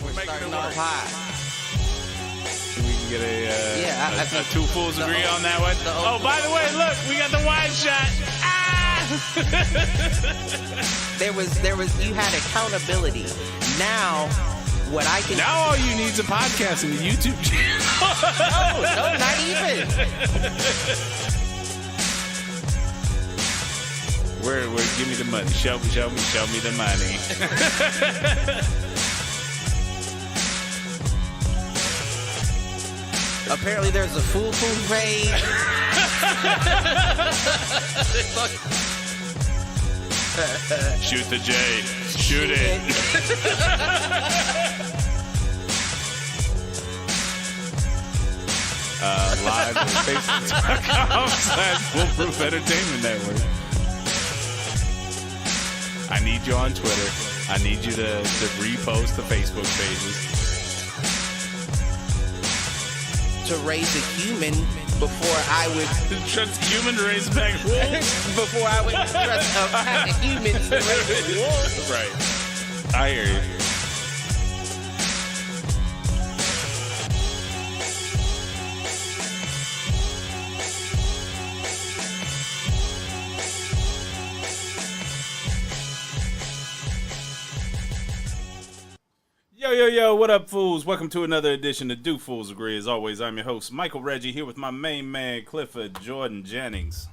We're starting off high. We can get a two fools agree on that one. Oh, by the way, look, we got the wide shot. There was you had accountability. Now what I can Now all you need is a podcast and a YouTube channel. No, not even. Where give me the money. Show me the money. Apparently there's a Foolproof page. Shoot the J. Shoot it. Live on Facebook.com/Foolproof Entertainment Network. I need you on Twitter. I need you to repost the Facebook pages. To raise a human before I would Trust human to raise back wolves. before I would trust a pack of humans to raise a wolf. Right. I hear you. Yo, what up, fools? Welcome to another edition of Do Fools Agree. As always, I'm your host, Michael Reggie, here with my main man, Clifford Jordan Jennings.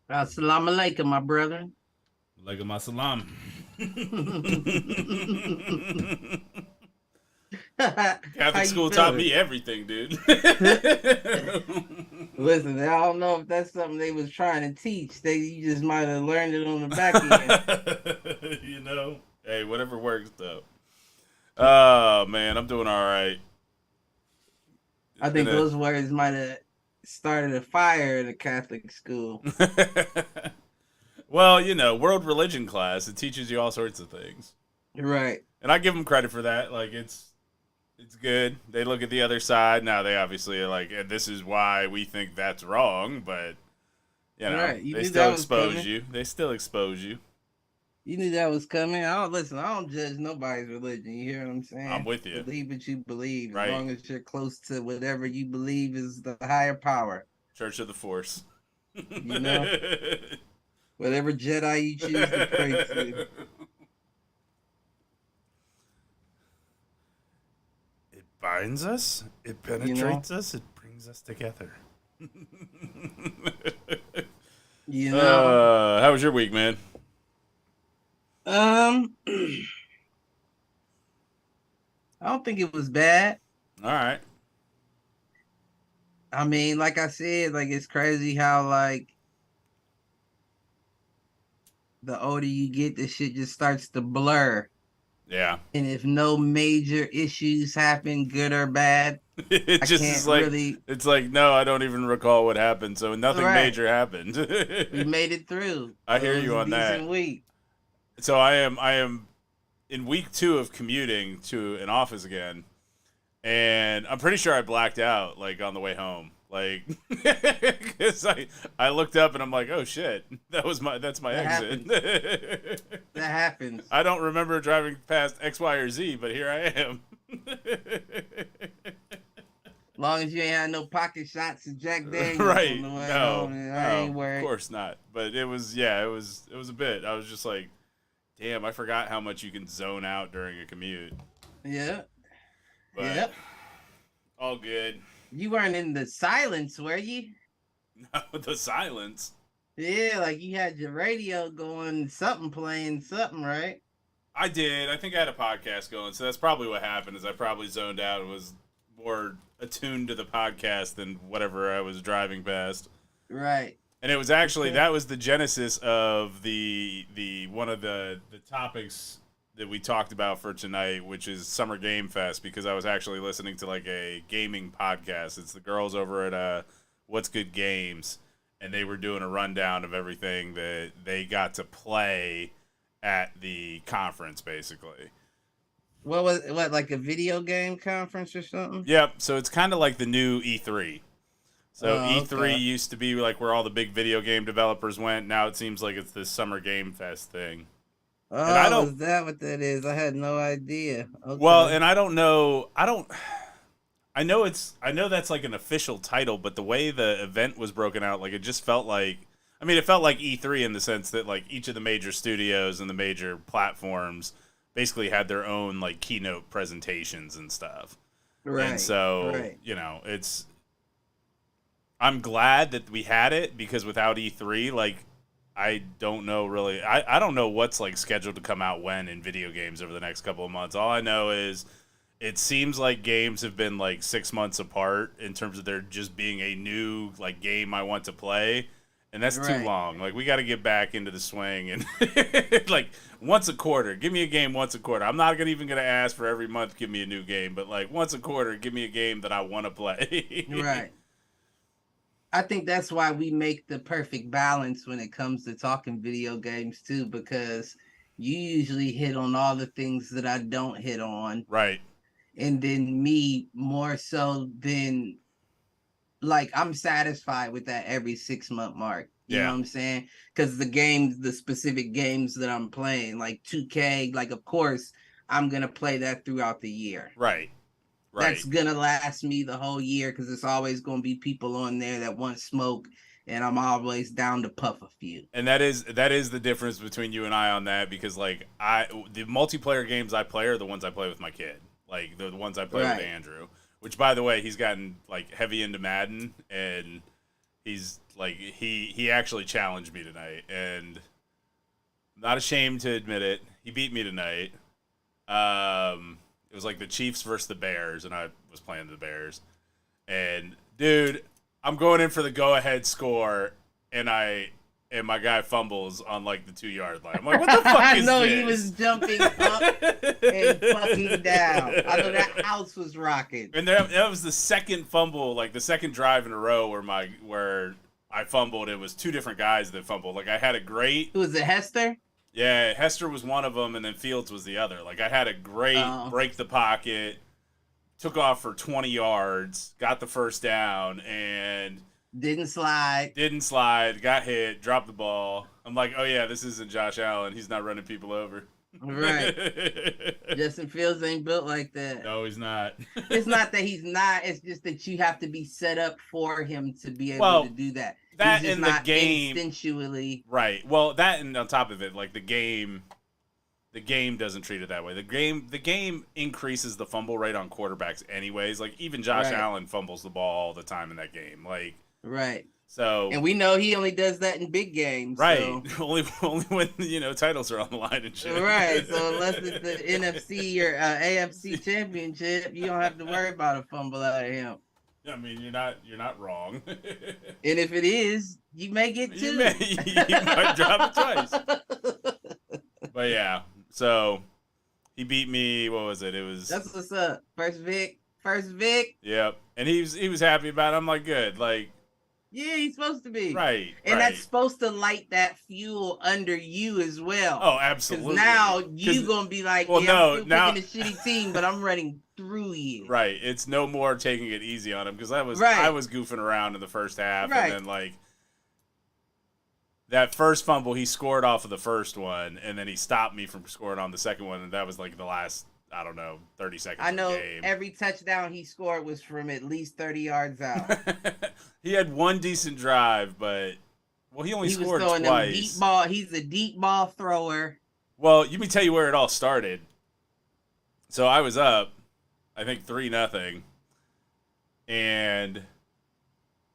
Assalamu alaikum, my brother. Alaikum assalam. Catholic school taught me everything, dude. Listen, I don't know if that's something they was trying to teach. You just might have learned it on the back end. You know? Hey, whatever works, though. Oh, man, I'm doing all right. I think those words might have started a fire in a Catholic school. Well, you know, world religion class, it teaches you all sorts of things. Right. And I give them credit for that. Like, it's good. They look at the other side. Now, they obviously are like, this is why we think that's wrong, but, you know, right. they still expose you. They still expose you. You knew that was coming. I don't judge nobody's religion. You hear what I'm saying? I'm with you. Believe what you believe. Right. As long as you're close to whatever you believe is the higher power. Church of the Force. You know? Whatever Jedi you choose to pray to. It binds us. It penetrates us. It brings us together. You know? How was your week, man? I don't think it was bad. All right. I mean, like I said, like it's crazy how like the older you get, the shit just starts to blur. Yeah. And if no major issues happen, good or bad, It just is like really... It's like, no, I don't even recall what happened. So nothing major happened. We made it through. I hear you on that. Week. So I am in week 2 of commuting to an office again, and I'm pretty sure I blacked out like on the way home, like because I looked up and I'm like, oh shit, that's my exit. That happens. I don't remember driving past X, Y, or Z, but here I am. As long as you ain't had no pocket shots of Jack Daniels right? On the way No, home, I ain't worried. Of course not. But it was a bit. I was just like, damn, I forgot how much you can zone out during a commute. Yeah. But yep. All good. You weren't in the silence, were you? No, the silence. Yeah, like you had your radio going, something playing, something, right? I did. I think I had a podcast going, so that's probably what happened. Is I probably zoned out and was more attuned to the podcast than whatever I was driving past. Right. And it was actually that was the genesis of the one of the topics that we talked about for tonight, which is Summer Gamefest, because I was actually listening to like a gaming podcast. It's the girls over at What's Good Games, and they were doing a rundown of everything that they got to play at the conference, basically. What like a video game conference or something? Yep. So it's kind of like the new E3. So E3 used to be like where all the big video game developers went. Now it seems like it's this Summer Game Fest thing. And I Oh, don't is that what that is? I had no idea. well, Okay. and I don't know. I know that's like an official title, but the way the event was broken out, like it just felt like. I mean, it felt like E3 in the sense that like each of the major studios and the major platforms basically had their own like keynote presentations and stuff. And Right. so, Right. I'm glad that we had it because without E3, like I don't know really. I don't know what's like scheduled to come out when in video games over the next couple of months. All I know is it seems like games have been like 6 months apart in terms of there just being a new like game I want to play. And that's too Right. long. Like we got to get back into the swing and like once a quarter. Give me a game once a quarter. I'm not even gonna ask for every month. Give me a new game, but like once a quarter, give me a game that I want to play. Right. I think that's why we make the perfect balance when it comes to talking video games too, because you usually hit on all the things that I don't hit on, Right. and then me more so than like I'm satisfied with that every 6 month mark. You know Yeah. what I'm saying? Because the specific games that I'm playing, like 2K, like of course I'm gonna play that throughout the year. Right. Right. That's gonna last me the whole year because it's always gonna be people on there that want smoke, and I'm always down to puff a few. And that is the difference between you and I on that because like the multiplayer games I play are the ones I play with my kid. Like the ones I play with Right. Andrew. Which by the way, he's gotten like heavy into Madden and he's like he actually challenged me tonight and I'm not ashamed to admit it. He beat me tonight. It was like the Chiefs versus the Bears and I was playing the Bears. And dude, I'm going in for the go-ahead score, and my guy fumbles on like the 2-yard line. I'm like, what the fuck is No, this? he was jumping up and fucking down. I know that house was rocking. And that was the second fumble, like the second drive in a row where I fumbled. It was two different guys that fumbled. Like I had a great, Who was it, Hester? yeah, Hester was one of them, and then Fields was the other. Like I had a great break the pocket, took off for 20 yards, got the first down, and Didn't slide. got hit, dropped the ball. I'm like, oh yeah, this isn't Josh Allen. He's not running people over. Right. Justin Fields ain't built like that. No, he's not. It's not that he's not. It's just that you have to be set up for him to be able to do that. That he's just in not the game, instinctually. right? Well, that and on top of it, like the game doesn't treat it that way. The game increases the fumble rate on quarterbacks, anyways. Like even Josh Allen fumbles the ball all the time in that game. Like right. So, and we know he only does that in big games, right? So. only when titles are on the line and shit, right? So unless it's the NFC or AFC championship, you don't have to worry about a fumble out of him. I mean, you're not wrong. And if it is, you may get two. You might drop it twice. But yeah, so he beat me. What was it? It was. That's what's up. First Vic. Yep, and he was happy about it. I'm like, good, like. Yeah, he's supposed to be. Right. And that's supposed to light that fuel under you as well. Oh, absolutely. Because now you going to be like, I'm still picking a shitty team, but I'm running through you. Right. It's no more taking it easy on him because I was goofing around in the first half. And then, like, that first fumble, he scored off of the first one, and then he stopped me from scoring on the second one, and that was, like, the last, I don't know, 30 seconds I know of the game. Every touchdown he scored was from at least 30 yards out. He had one decent drive, but he only scored twice. Deep ball. He's a deep ball thrower. Well, let me tell you where it all started. So I was up, I think 3-0, and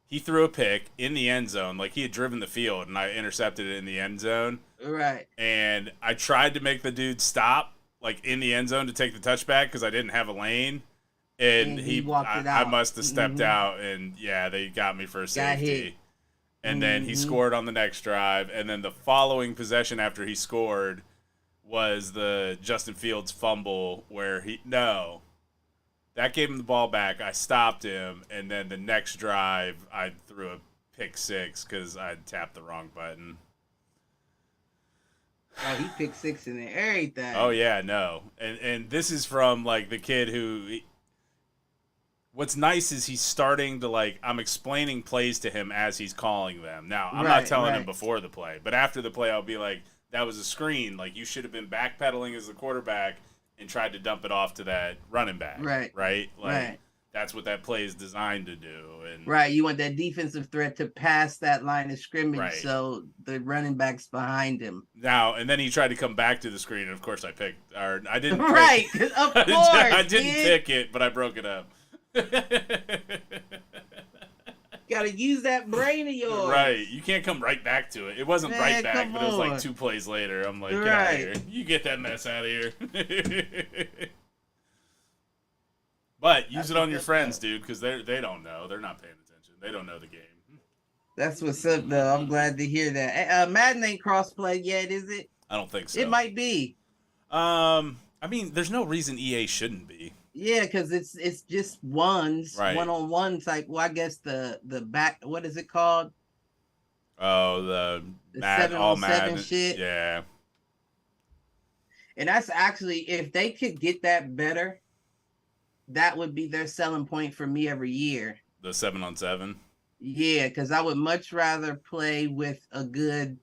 he threw a pick in the end zone. Like he had driven the field, and I intercepted it in the end zone. Right. And I tried to make the dude stop, like in the end zone, to take the touchback because I didn't have a lane. And he walked it out. I must have stepped out, and yeah, they got me for a safety. And then he scored on the next drive, and then the following possession after he scored was the Justin Fields fumble where that gave him the ball back. I stopped him, and then the next drive I threw a pick six because I tapped the wrong button. Oh, he picked six in everything. Oh yeah, no, and this is from like the kid who. What's nice is he's starting to, like, I'm explaining plays to him as he's calling them. Now, I'm not telling him before the play, but after the play, I'll be like, that was a screen. Like, you should have been backpedaling as the quarterback and tried to dump it off to that running back. Right. Right? Like, Right. that's what that play is designed to do. And Right. You want that defensive threat to pass that line of scrimmage, Right. so the running back's behind him. now, and then he tried to come back to the screen, and of course I didn't pick, Right. Of course. I didn't kid. pick it, but I broke it up. Gotta use that brain of yours. Right. You can't come right back to it. It wasn't Man, right back, come but it was like on. 2 plays later. I'm like, get out Right. of here. You get that mess out of here. But use it on your friends, dude, because they don't know. They're not paying attention. They don't know the game. That's what's up, though. I'm glad to hear that. Madden ain't crossplay yet, is it? I don't think so. It might be. I mean, there's no reason EA shouldn't be. Yeah, because it's just ones, Right. one-on-one type. Well, I guess the back. What is it called? Oh, the The Mad, all 7-on-7 Mad shit. Yeah. And that's actually, if they could get that better, that would be their selling point for me every year. The 7-on-7. Yeah, because I would much rather play with a good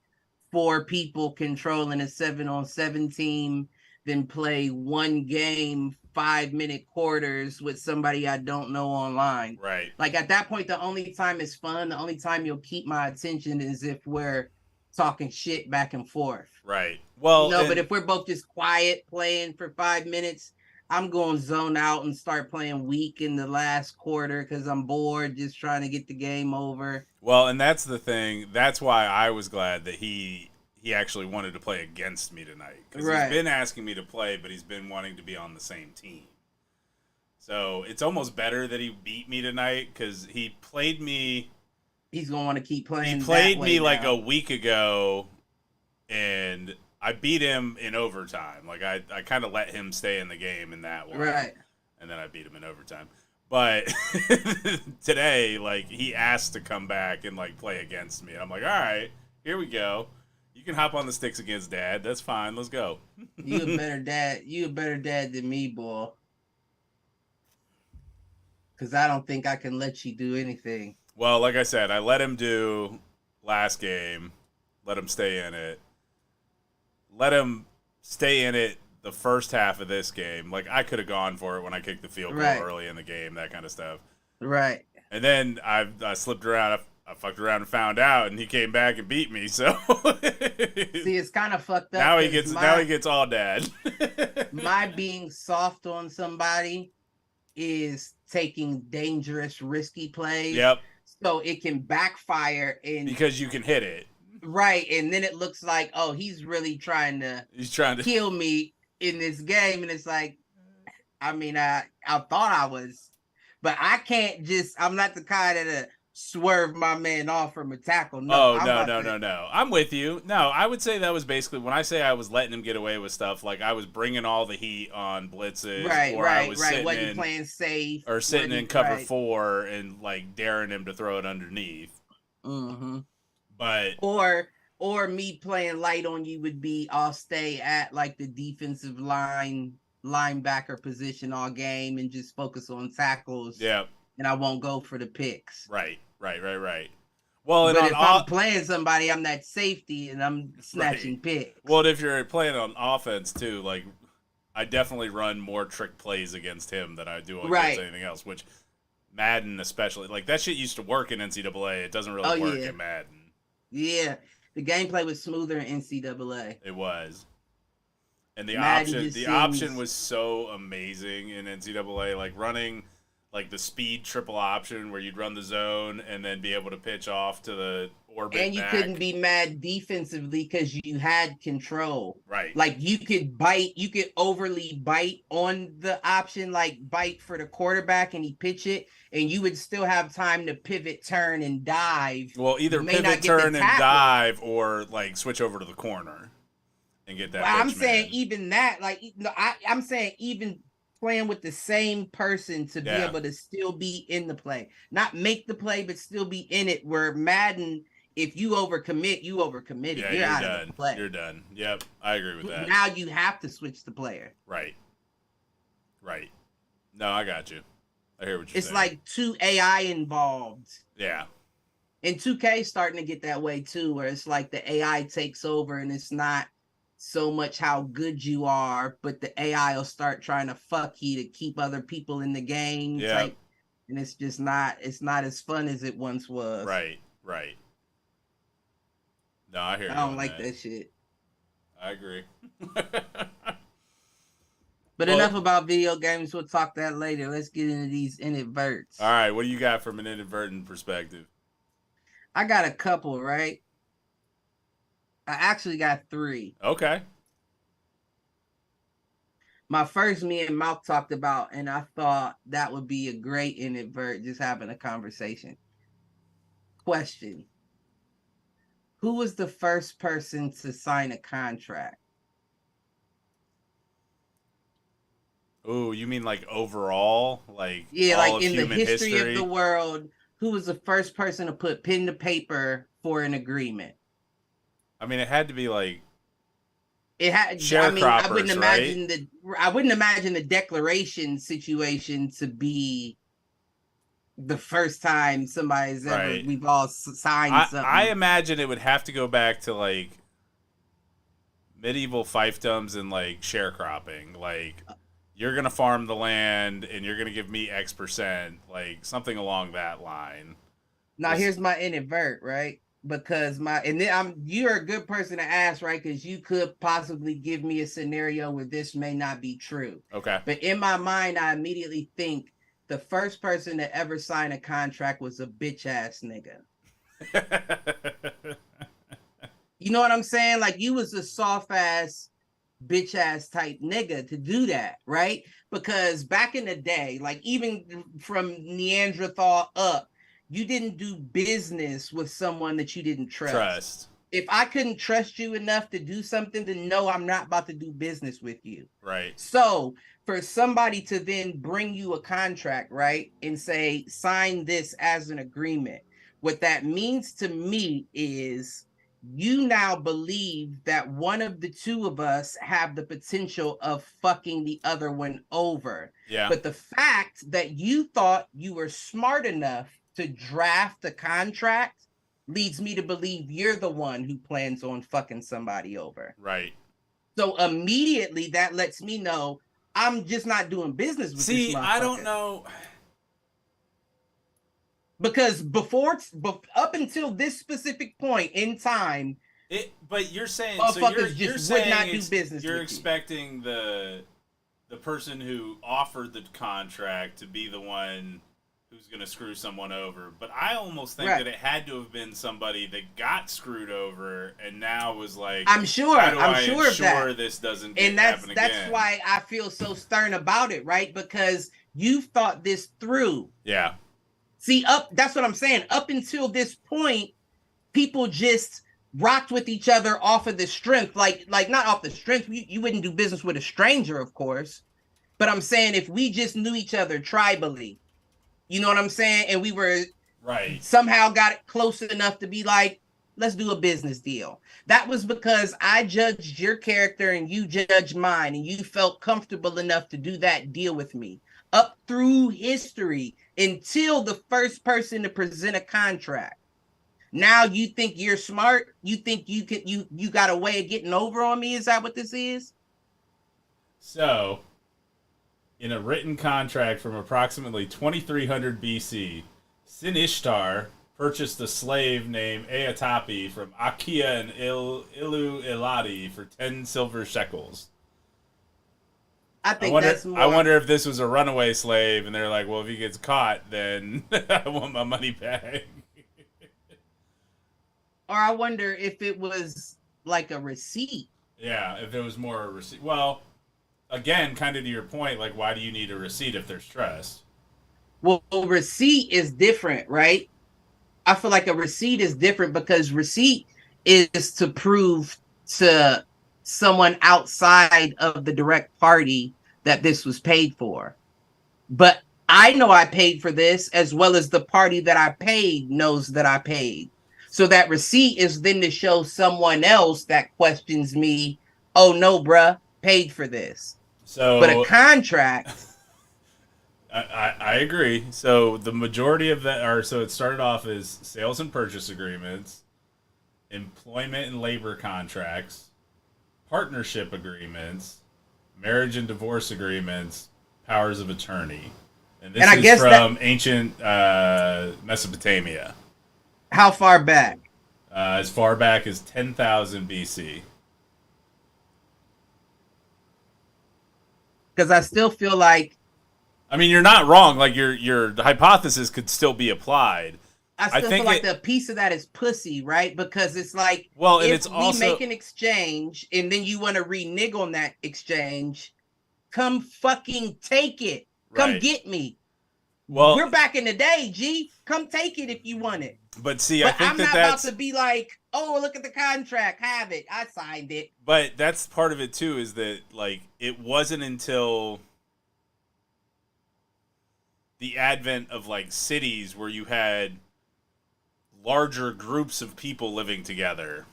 4 people controlling a 7-on-7 team than play one game 5-minute quarters with somebody I don't know online. Right. Like, at that point, the only time it's fun, the only time you'll keep my attention is if we're talking shit back and forth. Right. Well, No, but if we're both just quiet playing for 5 minutes, I'm going to zone out and start playing weak in the last quarter because I'm bored, just trying to get the game over. Well, and that's the thing. That's why I was glad that he actually wanted to play against me tonight. Because Right. he's been asking me to play, but he's been wanting to be on the same team. So it's almost better that he beat me tonight because he played me. He's going to want to keep playing. He played that way me like now. a week ago, and I beat him in overtime. Like, I kind of let him stay in the game in that one. Right. And then I beat him in overtime. But today, like, he asked to come back and, like, play against me. And I'm like, all right, here we go. You can hop on the sticks against Dad. That's fine. Let's go. You a better dad. You a better dad than me, boy. Because I don't think I can let you do anything. Well, like I said, I let him do last game. Let him stay in it. Let him stay in it the first half of this game. Like, I could have gone for it when I kicked the field goal Right. early in the game, that kind of stuff. Right. And then I slipped around. I fucked around and found out, and he came back and beat me. So See, it's kind of fucked up. now he 'cause gets all Dad. my being soft on somebody is taking dangerous, risky plays. Yep, So it can backfire and because you can hit it. right, and then it looks like, oh, he's really trying to He's trying to. kill me in this game, and it's like, I mean, I thought I was, but I can't just. I'm not the kind that swerve my man off from a tackle. No, Oh, I'm no, about to- no. I'm with you. No, I would say that was basically when I say I was letting him get away with stuff, like I was bringing all the heat on blitzes, Right, or I right, was right. sitting Wasn't in, playing safe or sitting in wasn't- cover right. 4 and like daring him to throw it underneath. Mm-hmm. But Or me playing light on you would be I'll stay at like the defensive linebacker position all game and just focus on tackles. yeah, And I won't go for the picks. right. Well, and But on if I'm playing somebody, I'm that safety and I'm snatching picks. well, if you're playing on offense too, like I definitely run more trick plays against him than I do against Right. anything else. Which Madden, especially, like that shit used to work in NCAA. It doesn't really Oh, work yeah. in Madden. Yeah. The gameplay was smoother in NCAA. It was. And the Madden just option seems- was so amazing in NCAA, like running like the speed triple option where you'd run the zone and then be able to pitch off to the orbit. And you back. couldn't be mad defensively because you had control. right. Like you could overly bite on the option, like bite for the quarterback and he pitch it, and you would still have time to pivot, turn, and dive. Well, either You may not pivot, get the turn, and tackle. dive, or like switch over to the corner and get that. Well, I'm pitch saying man. even that, like no, I'm saying even playing with the same person to be Yeah. able to still be in the play, not make the play, but still be in it. Where Madden, if you overcommit, you overcommitted. Yeah, You're out done. of the play. You're done. Yep, I agree with that. Now you have to switch the player. Right. No, I got you. I hear what you're It's saying. like too AI involved. yeah, And 2K starting to get that way too, where it's like the AI takes over and it's not so much how good you are, but the AI will start trying to fuck you to keep other people in the game type. And it's just not as fun as it once was. Right. No, I hear you. I don't like that shit. I agree. But enough about video games. We'll talk that later. Let's get into these inadverts. All right, what do you got from an inadvertent perspective? I got a couple, right? I actually got 3. Okay. My first, me and Malk talked about, and I thought that would be a great inadvert, just having a conversation. Question. Who was the first person to sign a contract? Oh, you mean like overall? Like, yeah, all like of in the history history of the world, who was the first person to put pen to paper for an agreement? I mean, it had to be like it had. sharecroppers, I wouldn't imagine right? I wouldn't imagine the declaration situation to be the first time somebody's ever we've all signed something. I imagine it would have to go back to like medieval fiefdoms and like sharecropping, like. You're going to farm the land, and you're going to give me X%, like something along that line. Now, here's my inadvert, right? Because you're a good person to ask, right? Because you could possibly give me a scenario where this may not be true. Okay. But in my mind, I immediately think the first person to ever sign a contract was a bitch-ass nigga. You know what I'm saying? Like, you was a soft-ass bitch ass type nigga to do that, right? Because back in the day, like even from Neanderthal up, you didn't do business with someone that you didn't trust. If I couldn't trust you enough to do something, then no, I'm not about to do business with you. Right. So for somebody to then bring you a contract, right, and say, sign this as an agreement, what that means to me is you now believe that one of the two of us have the potential of fucking the other one over. Yeah. But the fact that you thought you were smart enough to draft a contract leads me to believe you're the one who plans on fucking somebody over. Right. So immediately that lets me know I'm just not doing business with this motherfucker. See, I don't know. Because up until this specific point in time, but you're saying you're saying would not do business. You're expecting the person who offered the contract to be the one who's going to screw someone over. But I almost think that it had to have been somebody that got screwed over and now was like, I'm sure of that. This doesn't happen again. That's why I feel so stern about it, right? Because you've thought this through. Yeah. See, that's what I'm saying. Up until this point, people just rocked with each other off of the strength. Like not off the strength. You wouldn't do business with a stranger, of course. But I'm saying if we just knew each other tribally, you know what I'm saying? And we were somehow got it close enough to be like, let's do a business deal. That was because I judged your character and you judged mine, and you felt comfortable enough to do that deal with me. Up through history until the first person to present a contract. Now you think you're smart? You think you got a way of getting over on me? Is that what this is? So, in a written contract from approximately 2300 BC, Sin Ishtar purchased a slave named Eatapi from Achaea and Ilu Eladi for 10 silver shekels. I wonder if this was a runaway slave, and they're like, well, if he gets caught, then I want my money back. Or I wonder if it was like a receipt. Yeah, if there was more a receipt. Well, again, kind of to your point, like, why do you need a receipt if there's trust? Well, receipt is different, right? I feel like a receipt is different because receipt is to prove to someone outside of the direct party that this was paid for. But I know I paid for this, as well as the party that I paid knows that I paid. So that receipt is then to show someone else that questions me, oh no, bruh, paid for this. But a contract... I agree. So the majority of that so it started off as sales and purchase agreements, employment and labor contracts, partnership agreements, marriage and divorce agreements, powers of attorney. And this is from ancient Mesopotamia. How far back? As far back as 10,000 BC. Because I still feel like... I mean, you're not wrong. Like, your hypothesis could still be applied. I still feel like the piece of that is pussy, right? Because it's like, well, and if it's also, we make an exchange and then you want to renege on that exchange, come fucking take it. Come get me. Well, we're back in the day, G. Come take it if you want it. But see, I think I'm not about to be like, oh, look at the contract, have it. I signed it. But that's part of it too, is that like it wasn't until the advent of like cities where you had larger groups of people living together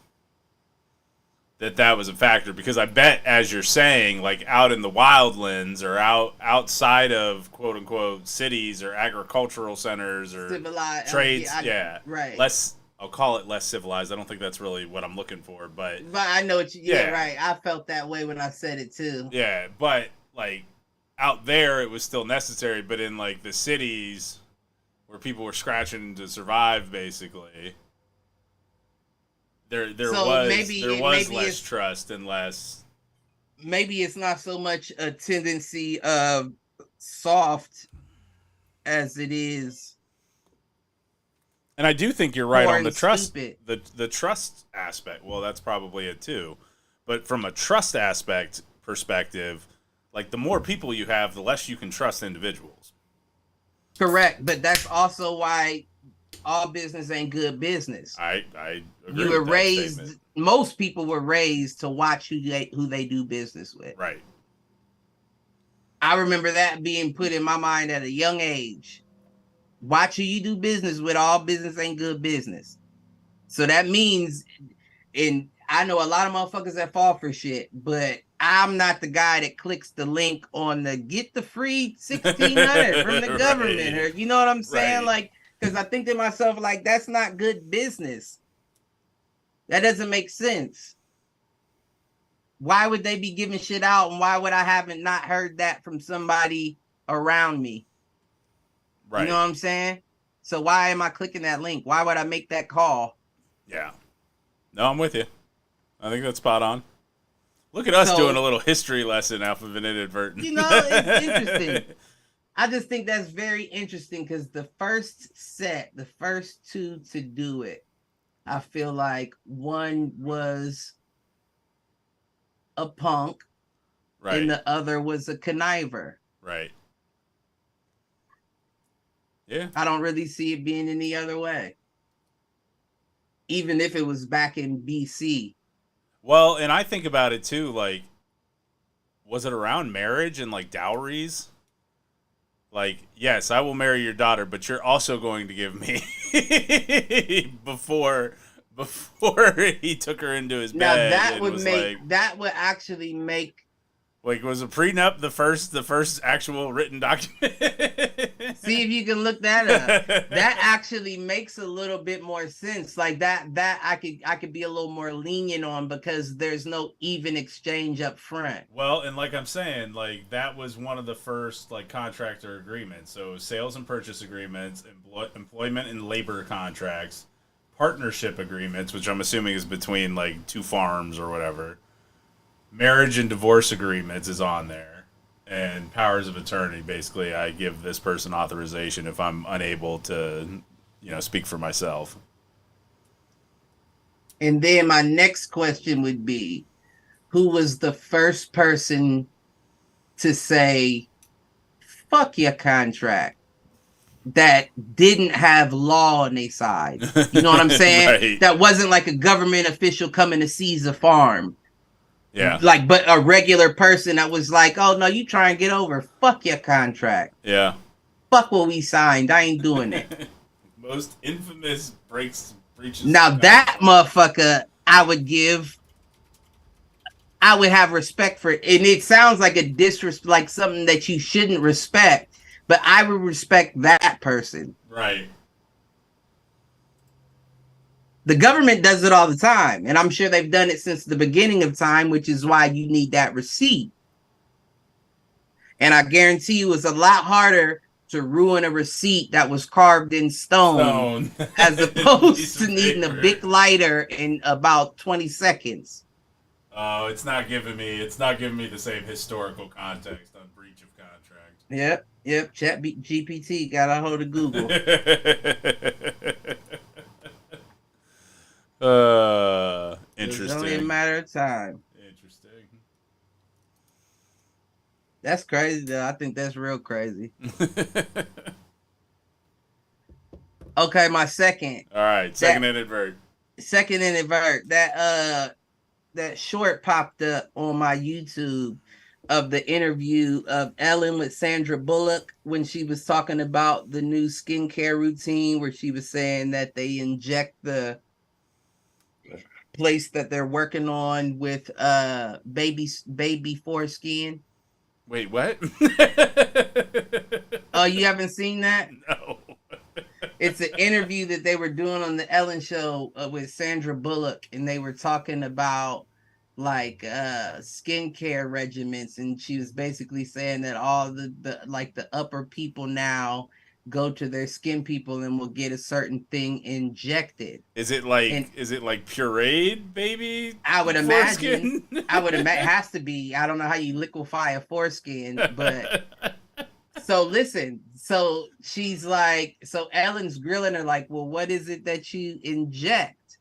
that was a factor. Because I bet, as you're saying, like out in the wildlands or outside of quote unquote cities or agricultural centers or civilized trades, right. I'll call it less civilized. I don't think that's really what I'm looking for, but I know what you, right. I felt that way when I said it too. Yeah, but like out there it was still necessary, but in like the cities where people were scratching to survive, basically, there was less trust and less. Maybe it's not so much a tendency of soft as it is. And I do think you're right on the trust, the trust aspect. Well, that's probably it too. But from a trust aspect perspective, like the more people you have, the less you can trust individuals. Correct, but that's also why all business ain't good business. I agree. You were raised. Most people were raised to watch who they do business with. Right. I remember that being put in my mind at a young age. Watch who you do business with. All business ain't good business. So that means, and I know a lot of motherfuckers that fall for shit, but I'm not the guy that clicks the link on the get the free 1,600 from the government, or you know what I'm saying? Like, because I think to myself, like, that's not good business. That doesn't make sense. Why would they be giving shit out, and why would I haven't not heard that from somebody around me? Right. You know what I'm saying? So why am I clicking that link? Why would I make that call? Yeah. No, I'm with you. I think that's spot on. Look at us doing a little history lesson off of an inadvertent. You know, it's interesting. I just think that's very interesting because the first two to do it, I feel like one was a punk, right, and the other was a conniver. Right. Yeah. I don't really see it being any other way. Even if it was back in BC. Well, and I think about it too, like, was it around marriage and like dowries? Like, yes, I will marry your daughter, but you're also going to give me before he took her into his bed. Now that would actually make, like, was a prenup the first actual written document? See if you can look that up. That actually makes a little bit more sense. Like that I could be a little more lenient on because there's no even exchange up front. Well, and like I'm saying, like that was one of the first like contractor agreements. So sales and purchase agreements, employment and labor contracts, partnership agreements, which I'm assuming is between like two farms or whatever. Marriage and divorce agreements is on there, and powers of attorney. Basically, I give this person authorization if I'm unable to, speak for myself. And then my next question would be, who was the first person to say, fuck your contract, that didn't have law on their side? You know what I'm saying? Right. That wasn't like a government official coming to seize a farm. Yeah. Like, but a regular person that was like, oh, no, you try and get over. Fuck your contract. Yeah. Fuck what we signed. I ain't doing it. Most infamous breaches. Now, that motherfucker, I would have respect for it. And it sounds like a disrespect, like something that you shouldn't respect, but I would respect that person. Right. The government does it all the time, and I'm sure they've done it since the beginning of time, which is why you need that receipt. And I guarantee you it's a lot harder to ruin a receipt that was carved in stone as opposed to needing a big lighter in about 20 seconds. Oh, it's not giving me the same historical context on breach of contract. Yep. Chat GPT got a hold of Google. Interesting. It's only a matter of time. Interesting. That's crazy, though. I think that's real crazy. Okay, my second. All right, second inadvertent. Second inadvertent. That short popped up on my YouTube of the interview of Ellen with Sandra Bullock when she was talking about the new skincare routine, where she was saying that they inject the place that they're working on with baby foreskin. Wait, what? Oh, you haven't seen that? No. It's an interview that they were doing on the Ellen show with Sandra Bullock, and they were talking about like skincare regimens, and she was basically saying that all the upper people now go to their skin people and will get a certain thing injected. Is it like pureed baby? I would imagine. It has to be. I don't know how you liquefy a foreskin, but so listen. So she's like, so Ellen's grilling her like, well, what is it that you inject?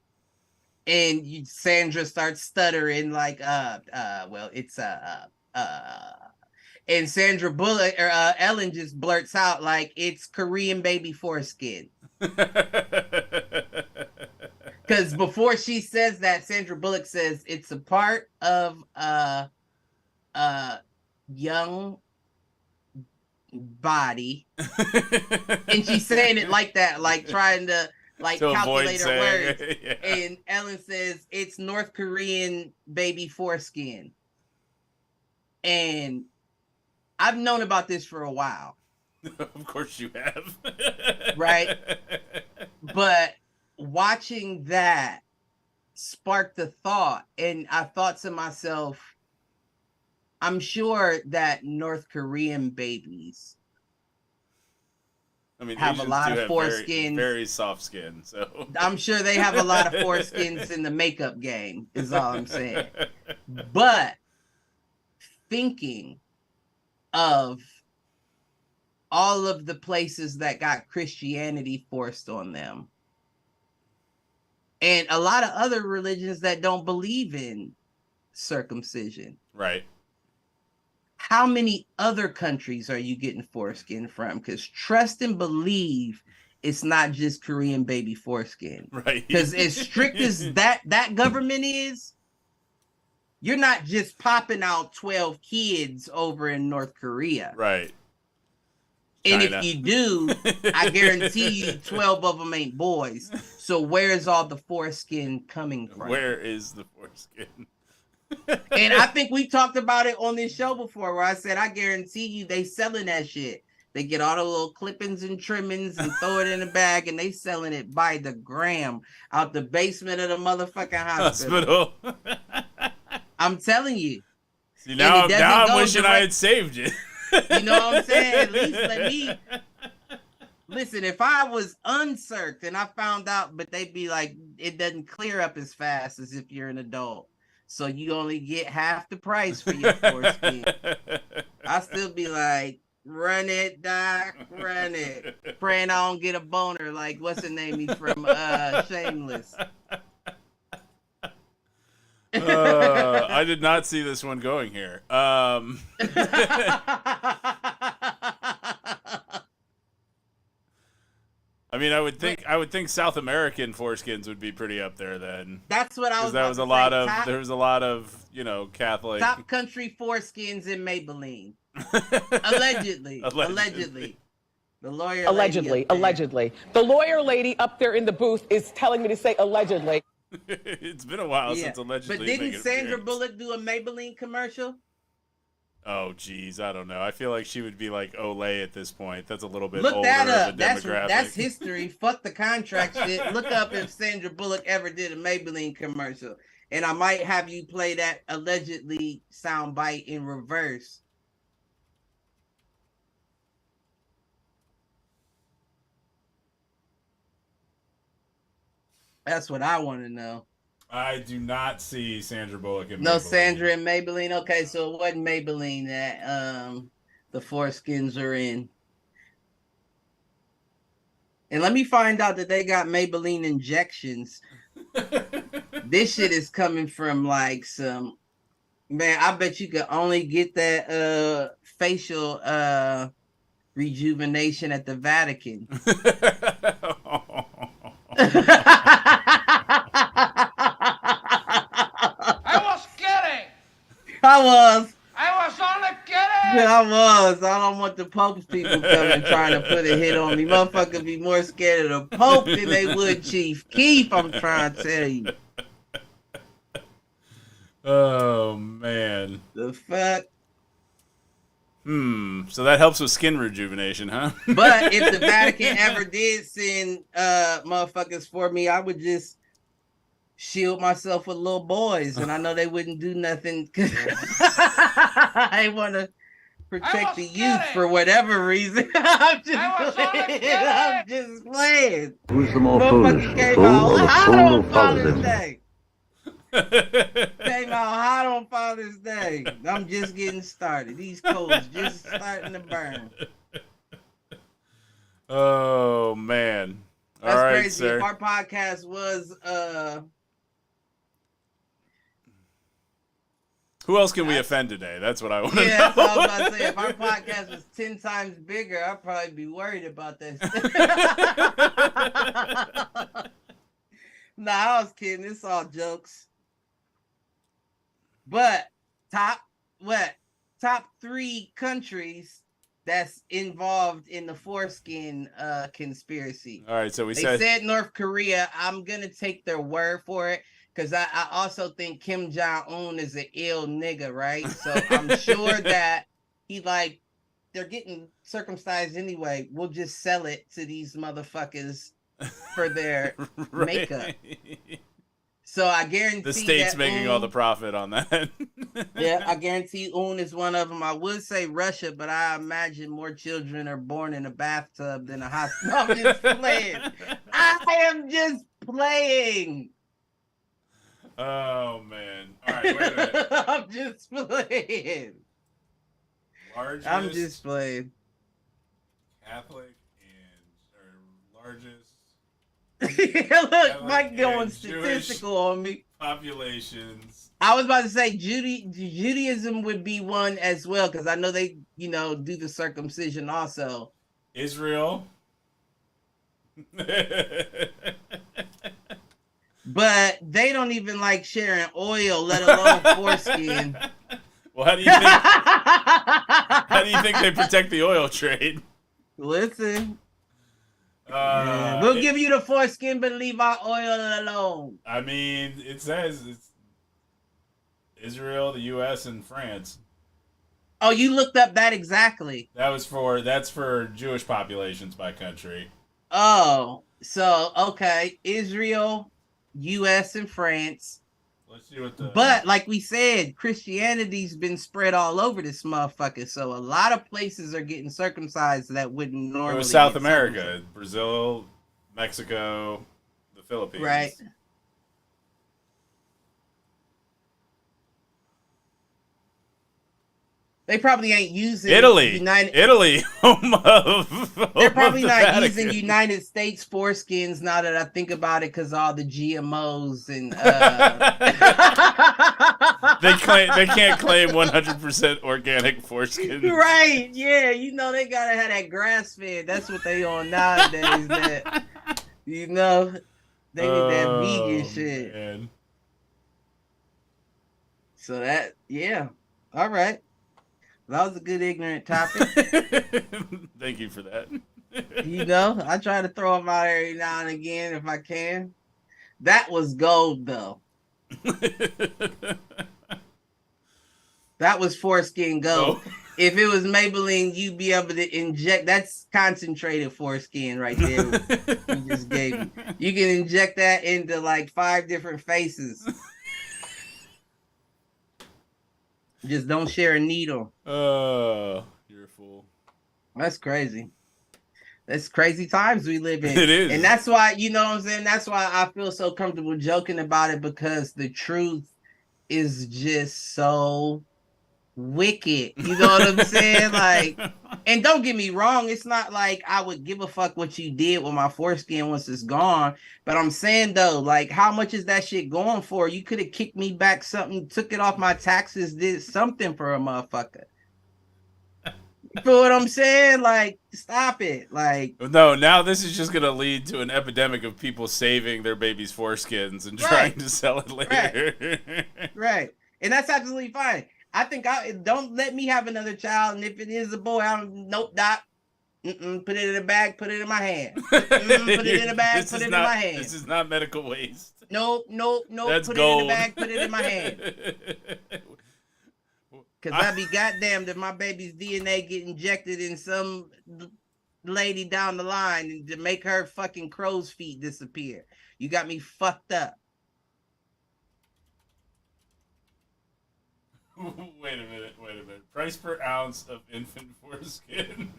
And Sandra starts stuttering like, well, it's and Sandra Bullock or Ellen just blurts out like, it's Korean baby foreskin. Because before she says that, Sandra Bullock says it's a part of young body, and she's saying it like that, like trying to calculate her words. Yeah. And Ellen says it's North Korean baby foreskin. And I've known about this for a while. Of course you have. Right? But watching that sparked the thought, and I thought to myself, I'm sure that North Korean babies have a lot of foreskins. Very soft skin, so I'm sure they have a lot of foreskins in the makeup game, is all I'm saying. But thinking of all of the places that got Christianity forced on them, and a lot of other religions that don't believe in circumcision. Right. How many other countries are you getting foreskin from? Because trust and believe it's not just Korean baby foreskin. Right. Because as strict as that government is, you're not just popping out 12 kids over in North Korea. Right. And China. if you do, I guarantee you 12 of them ain't boys. So where's all the foreskin coming from? Where is the foreskin? And I think we talked about it on this show before, where I said, I guarantee you they selling that shit. They get all the little clippings and trimmings and throw it in a bag, and they selling it by the gram out the basement of the motherfucking hospital. I'm telling you. See, now I'm wishing I had saved you. You know what I'm saying? At least let me. Listen, if I was uncirced and I found out, but they'd be like, it doesn't clear up as fast as if you're an adult. So you only get half the price for your foreskin. I'll still be like, run it, doc, run it. Praying I don't get a boner like, what's the name? He's from Shameless. I did not see this one going here. I mean, I would think South American foreskins would be pretty up there then. That's what I was. There was a lot of Catholic top country foreskins in Maybelline. Allegedly. The lawyer. Allegedly. The lawyer lady up there in the booth is telling me to say allegedly. It's been a while since allegedly. But didn't Sandra Bullock do a Maybelline commercial? Oh, geez, I don't know. I feel like she would be like Olay at this point. That's a little bit Look older that of a up. demographic. That's history. Fuck the contract shit. Look up if Sandra Bullock ever did a Maybelline commercial. And I might have you play that allegedly soundbite in reverse. That's what I want to know. I do not see Sandra Bullock in No Maybelline. Sandra and Maybelline. Okay, so it wasn't Maybelline that the foreskins are in. And let me find out that they got Maybelline injections. This shit is coming from like some, man, I bet you could only get that facial rejuvenation at the Vatican. I was kidding. I was only kidding. I was. I don't want the Pope's people coming trying to put a hit on me. Motherfuckers be more scared of the Pope than they would Chief Keef, I'm trying to tell you. Oh, man. The fuck? So that helps with skin rejuvenation, huh? But if the Vatican ever did send motherfuckers for me, I would just shield myself with little boys, and I know they wouldn't do nothing because I want to protect the youth for whatever reason. I'm just playing. Who's the more foolish, the fool or the hot fool on who follows Father's him? Day. Came out hot on Father's Day. I'm just getting started. These coals just starting to burn. Oh, man. That's all right, crazy. sir. If our podcast was Who else can we offend today? That's what I want to know. yeah, that's what I was about to say. If our podcast was 10 times bigger, I'd probably be worried about that. Nah, I was kidding. It's all jokes. But top 3 countries that's involved in the foreskin conspiracy. All right, so They said North Korea. I'm gonna take their word for it because I also think Kim Jong-un is an ill nigga, right? So I'm sure that they're getting circumcised anyway. We'll just sell it to these motherfuckers for their makeup. So I guarantee the state's making all the profit on that. Yeah, I guarantee Un is one of them. I would say Russia, but I imagine more children are born in a bathtub than a hospital. I'm just playing. I am just playing. Oh, man. All right, wait a minute. I'm just playing. Largest I'm just playing. Catholic or largest Yeah, look, Catholic Mike going and statistical on me. populations. I was about to say Judaism would be one as well, because I know they, do the circumcision also. Israel. But they don't even like sharing oil, let alone foreskin. Well, how do you think they protect the oil trade? Listen. We'll give you the foreskin, but leave our oil alone. I mean, it says it's Israel, the U.S., and France. Oh, you looked up that exactly. That's for Jewish populations by country. Oh, so okay, Israel, U.S., and France. Let's see what the. But like we said, Christianity's been spread all over this motherfucker. So a lot of places are getting circumcised that wouldn't normally. It was South get America, Brazil, Mexico, the Philippines. Right. They probably ain't using Italy, home They're probably not Vatican. using United States foreskins now that I think about it, because all the GMOs and they can't claim 100% organic foreskin. Right? Yeah, they gotta have that grass fed. That's what they on nowadays. That they need that vegan shit. Man. So that all right. That was a good ignorant topic. Thank you for that. I try to throw them out every now and again if I can. That was gold, though. That was foreskin gold. Oh. If it was Maybelline, you'd be able to inject. That's concentrated foreskin right there. You just gave me. You can inject that into like 5 different faces. Just don't share a needle. Oh, you're a fool. That's crazy. That's crazy times we live in. It is. And that's why, you know what I'm saying? That's why I feel so comfortable joking about it, because the truth is just so wicked. You know what I'm saying? Like, and don't get me wrong, it's not like I would give a fuck what you did with my foreskin once it's gone. But I'm saying though, like, how much is that shit going for? You could have kicked me back something, took it off my taxes, did something for a motherfucker. You feel what I'm saying? Like, stop it. Like, no, now this is just gonna lead to an epidemic of people saving their babies' foreskins and trying to sell it later. Right. And that's absolutely fine. I think don't let me have another child, and if it is a boy, nope, doc. Put it in a bag, put it in my hand. Put it in a bag, put it in my hand. This is not medical waste. Nope. That's put gold. it in a bag, put it in my hand. Because I'd be goddamned if my baby's DNA get injected in some lady down the line to make her fucking crow's feet disappear. You got me fucked up. Wait a minute. Price per ounce of infant foreskin.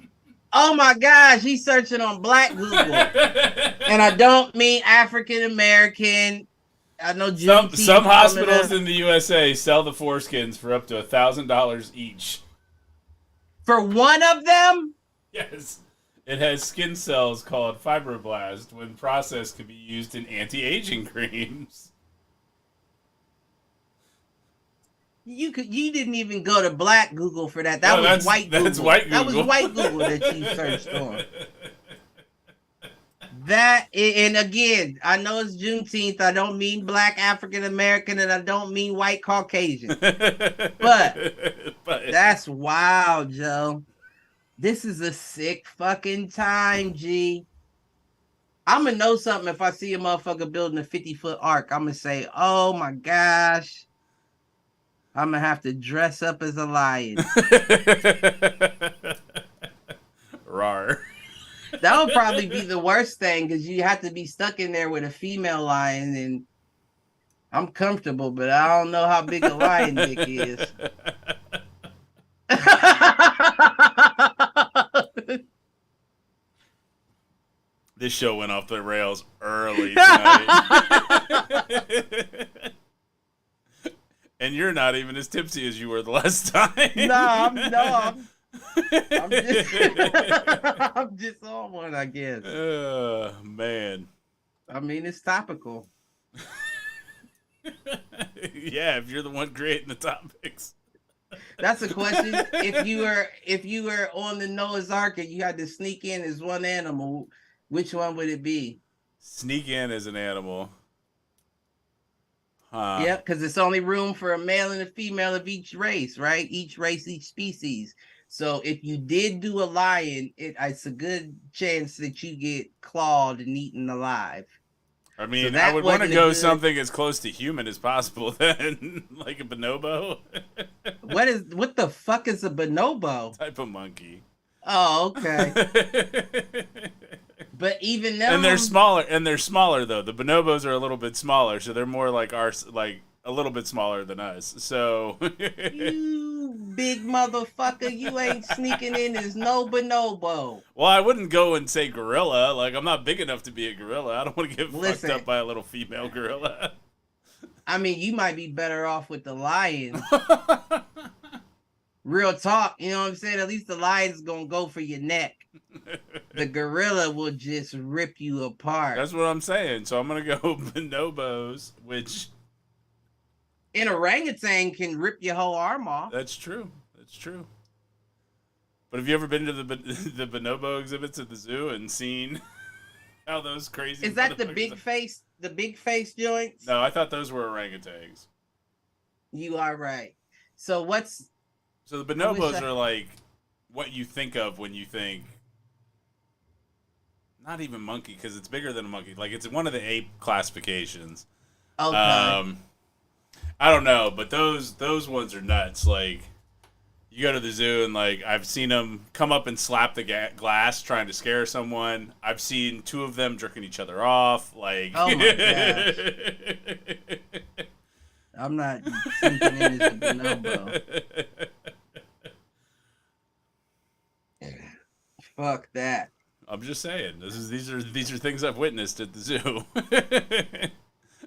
Oh my gosh, he's searching on Black Google. And I don't mean African American. I know some hospitals in the USA sell the foreskins for up to $1,000 each. For one of them? Yes. It has skin cells called fibroblast. When processed, can be used in anti-aging creams. You didn't even go to Black Google for that. That was white Google. That's white Google. That was white Google that you searched on. That, and again, I know it's Juneteenth. I don't mean Black African American, and I don't mean white Caucasian. But that's wild, Joe. This is a sick fucking time, G. I'm gonna know something if I see a motherfucker building a 50-foot arc. I'm gonna say, oh my gosh. I'm gonna have to dress up as a lion. Rawr. That would probably be the worst thing, because you have to be stuck in there with a female lion, and I'm comfortable, but I don't know how big a lion dick is. This show went off the rails early tonight. And you're not even as tipsy as you were the last time. I'm just on one, I guess. Man. I mean, it's topical. Yeah, if you're the one creating the topics. That's a question. If you were on the Noah's Ark and you had to sneak in as one animal, which one would it be? Sneak in as an animal. Huh. Yep, because it's only room for a male and a female of each race, right? Each race, each species. So if you did do a lion, it's a good chance that you get clawed and eaten alive. I mean, So I would want to go something as close to human as possible then. Like a bonobo. What the fuck is a bonobo? Type of monkey. Oh, okay. But even now, and they're smaller though. The bonobos are a little bit smaller, so they're more like a little bit smaller than us. So you big motherfucker, you ain't sneaking in as no bonobo. Well, I wouldn't go and say gorilla. Like, I'm not big enough to be a gorilla. I don't want to get fucked up by a little female gorilla. I mean, you might be better off with the lion. Real talk, you know what I'm saying? At least the lion's gonna go for your neck. The gorilla will just rip you apart. That's what I'm saying. So I'm gonna go bonobos, which an orangutan can rip your whole arm off. That's true. But have you ever been to the bonobo exhibits at the zoo and seen how those crazy? Is that the big face joints? No, I thought those were orangutans. You are right. So the bonobos are like what you think of when you think, not even monkey, because it's bigger than a monkey. Like, it's one of the ape classifications. Okay. I don't know, but those ones are nuts. Like, You go to the zoo and like I've seen them come up and slap the glass trying to scare someone. I've seen 2 of them jerking each other off. Like, oh my gosh, I'm not sinking in this bonobo. Fuck that. I'm just saying. These are things I've witnessed at the zoo.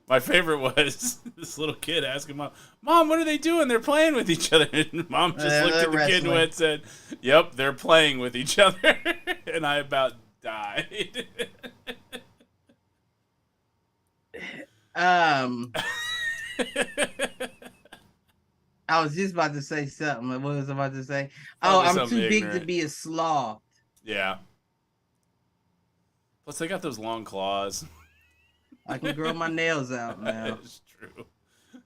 My favorite was this little kid asking Mom, what are they doing? They're playing with each other. And Mom just looked at the kid and said, "Yep, they're playing with each other." And I about died. I was just about to say something. What was I about to say? Oh, I'm too big to be a sloth. Yeah. Plus, they got those long claws. I can grow my nails out now. That's true.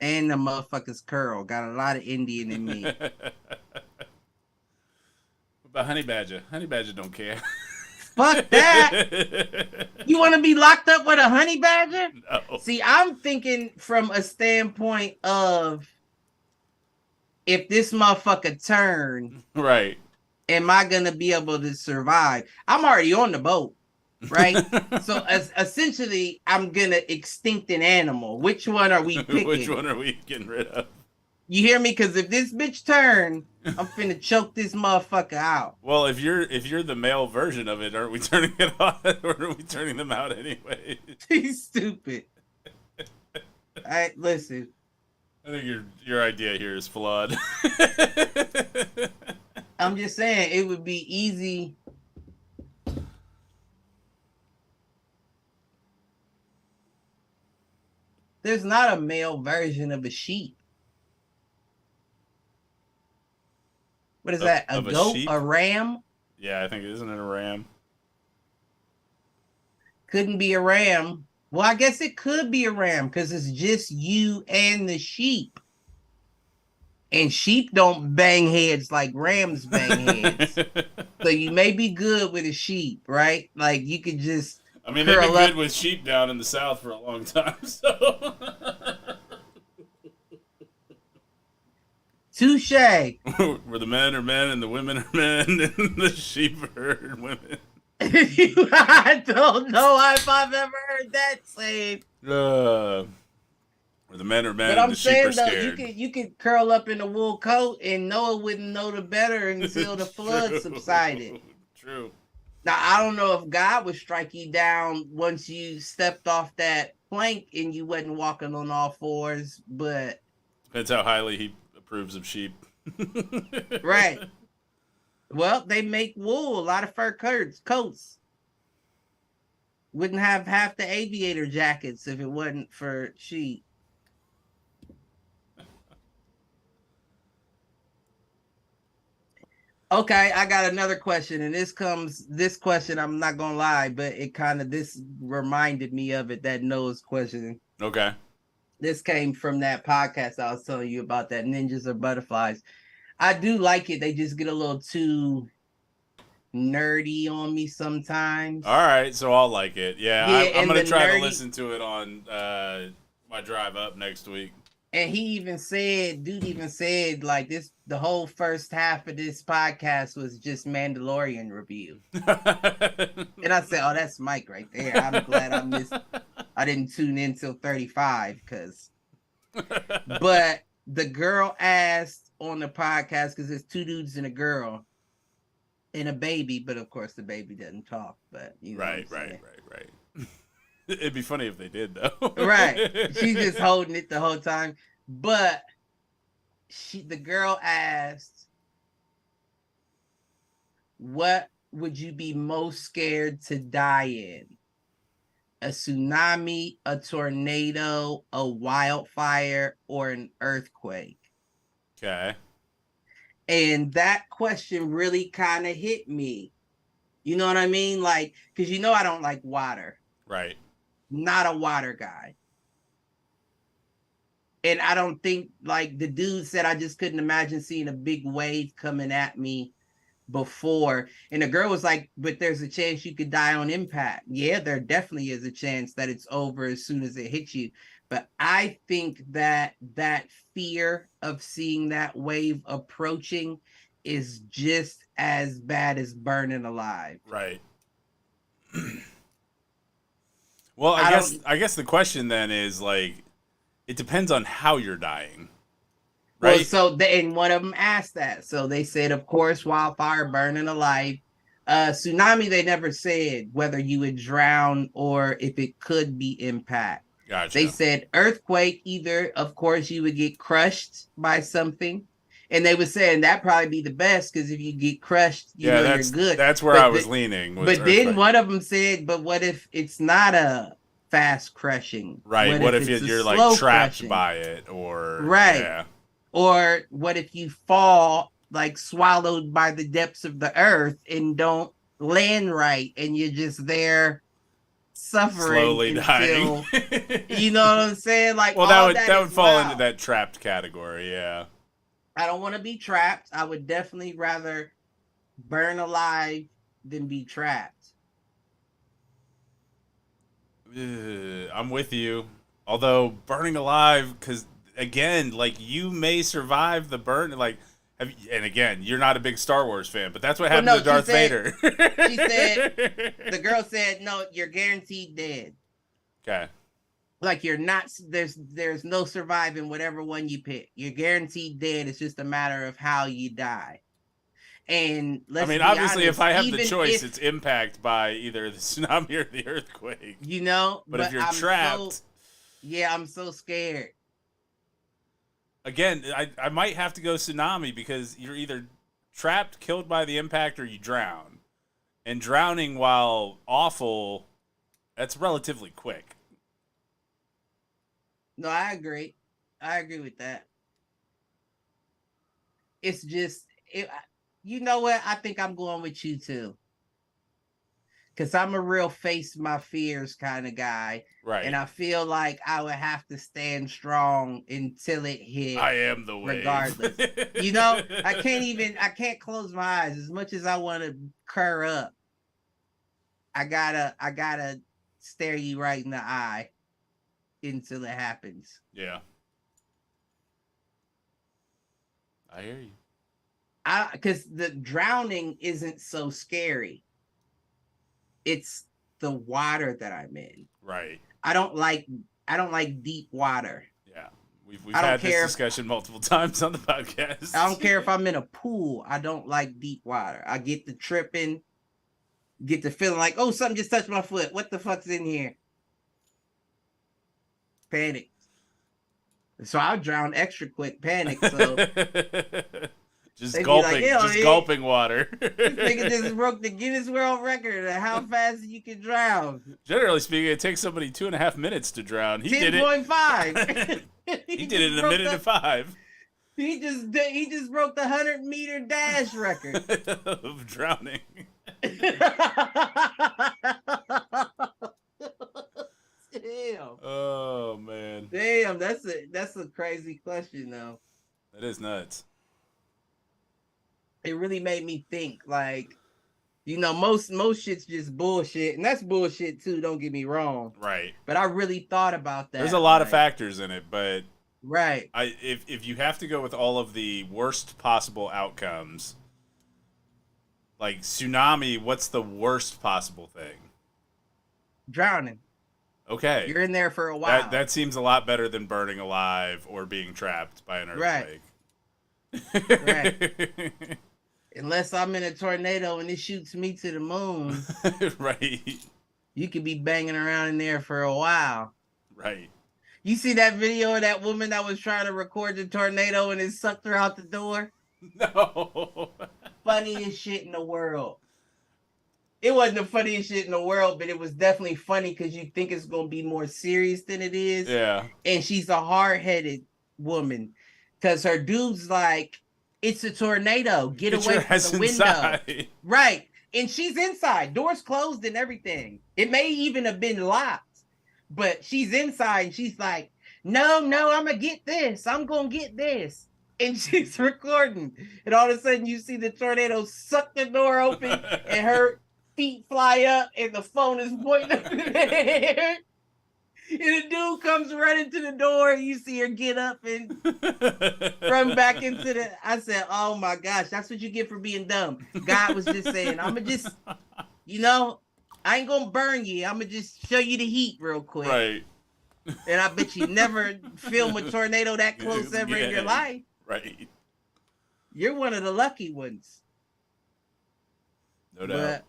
And the motherfuckers curl. Got a lot of Indian in me. What about honey badger? Honey badger don't care. Fuck that. You want to be locked up with a honey badger? No. See, I'm thinking from a standpoint of if this motherfucker turn, Right. am I going to be able to survive? I'm already on the boat. Right, so essentially, I'm gonna extinct an animal. Which one are we picking? Which one are we getting rid of? You hear me? Because if this bitch turn, I'm finna choke this motherfucker out. Well, if you're the male version of it, aren't we turning it on, or are we turning them out anyway? He's stupid. All right, listen. I think your idea here is flawed. I'm just saying it would be easy. There's not a male version of a sheep. What is that? A goat? A ram? Yeah, I think isn't it a ram? Couldn't be a ram. Well, I guess it could be a ram because it's just you and the sheep. And sheep don't bang heads like rams bang heads. So you may be good with a sheep, right? Like you could just. I mean, they've been good with sheep down in the South for a long time, so. Touche. Where the men are men and the women are men and the sheep are women. I don't know if I've ever heard that saying. Where the men are men But and I'm the sheep saying are though, scared. you could curl up in a wool coat and Noah wouldn't know the better until the flood subsided. True. Now, I don't know if God would strike you down once you stepped off that plank and you wasn't walking on all fours, but... Depends how highly he approves of sheep. Right. Well, they make wool, a lot of fur coats. Wouldn't have half the aviator jackets if it wasn't for sheep. Okay, I got another question, and this question, I'm not gonna lie, but this reminded me of it, that Noah's question. Okay. This came from that podcast I was telling you about, that Ninjas or Butterflies. I do like it. They just get a little too nerdy on me sometimes. All right, so I'll like it. Yeah, I'm going to try to listen to it on my drive up next week. And dude even said, like, the whole first half of this podcast was just Mandalorian review. And I said, oh, that's Mike right there. I'm glad I didn't tune in till 35, but the girl asked on the podcast, because there's 2 dudes and a girl and a baby, but of course the baby doesn't talk, but you know. Right. It'd be funny if they did, though. Right. She's just holding it the whole time. But the girl asked, what would you be most scared to die in? A tsunami, a tornado, a wildfire, or an earthquake? Okay. And that question really kind of hit me. You know what I mean? Like, because I don't like water. Right. Not a water guy. And I don't think, like the dude said, I just couldn't imagine seeing a big wave coming at me before. And the girl was like, but there's a chance you could die on impact. Yeah, there definitely is a chance that it's over as soon as it hits you. But I think that fear of seeing that wave approaching is just as bad as burning alive. Right. Well, I guess the question then is like, it depends on how you're dying, right? Well, so and one of them asked that. So they said, of course, wildfire, burning alive. Tsunami, they never said whether you would drown or if it could be impact. Gotcha. They said earthquake, either, of course, you would get crushed by something. And they were saying that'd probably be the best because if you get crushed, you know you're good. That's where I was leaning. But then one of them said, but what if it's not a fast crushing? Right. What if you're like trapped by it or... Right. Yeah. Or what if you fall like swallowed by the depths of the earth and don't land right and you're just there suffering slowly dying. You know what I'm saying? Like, well, that would fall into that trapped category. Yeah. I don't want to be trapped. I would definitely rather burn alive than be trapped. I'm with you. Although burning alive, because again, like you may survive the burn. Like, and again, you're not a big Star Wars fan, but that's what happened to Darth Vader. She said, the girl said, no, you're guaranteed dead. Okay. Like you're not, there's no surviving whatever one you pick. You're guaranteed dead. It's just a matter of how you die. And let's be obviously, honest, if I have the choice, it's impact by either the tsunami or the earthquake. You know, but if you're trapped, I'm so scared. Again, I might have to go tsunami because you're either trapped, killed by the impact, or you drown. And drowning, while awful, that's relatively quick. No, I agree. I agree with that. It's just, you know what? I think I'm going with you too. Because I'm a real face my fears kind of guy. Right. And I feel like I would have to stand strong until it hit. I am the wave. Regardless. You know, I can't close my eyes as much as I want to curl up. I gotta stare you right in the eye until it happens. Yeah. I hear you. Because the drowning isn't so scary. It's the water that I'm in. Right. I don't like deep water. Yeah. We've had this discussion multiple times on the podcast. I don't care if I'm in a pool. I don't like deep water. I get the tripping, get the feeling like, oh, something just touched my foot. What the fuck's in here? Panic. So I'll drown extra quick. Panic. So just gulping, like, gulping water. This nigga just broke the Guinness World Record of how fast you can drown. Generally speaking, it takes somebody 2.5 minutes to drown. He did it. 10.5. He did it in a minute and 5. He just broke the 100-meter dash record of drowning. Damn. Oh man. Damn, that's a crazy question though. That is nuts. It really made me think, like, you know, most shit's just bullshit, and that's bullshit too, don't get me wrong. Right. But I really thought about that. There's a lot of factors in it, but right. If you have to go with all of the worst possible outcomes, like tsunami, what's the worst possible thing? Drowning. Okay. You're in there for a while. That seems a lot better than burning alive or being trapped by an earthquake. Right. Unless I'm in a tornado and it shoots me to the moon. Right. You could be banging around in there for a while. Right. You see that video of that woman that was trying to record the tornado and it sucked her out the door? No. Funniest shit in the world. It wasn't the funniest shit in the world, but it was definitely funny because you think it's going to be more serious than it is. Yeah. And she's a hard-headed woman because her dude's like, it's a tornado. Get away from the window. Inside. Right. And she's inside. Doors closed and everything. It may even have been locked. But she's inside and she's like, no, I'm going to get this. I'm going to get this. And she's recording. And all of a sudden you see the tornado suck the door open and her feet fly up and the phone is pointing up in the air. And the dude comes running to the door, and you see her get up and run back into the. I said, "Oh my gosh, that's what you get for being dumb." God was just saying, "I'm gonna just, I ain't gonna burn you. I'm gonna just show you the heat real quick." Right. And I bet you never film a tornado that close ever in your life. Right. You're one of the lucky ones. No doubt. But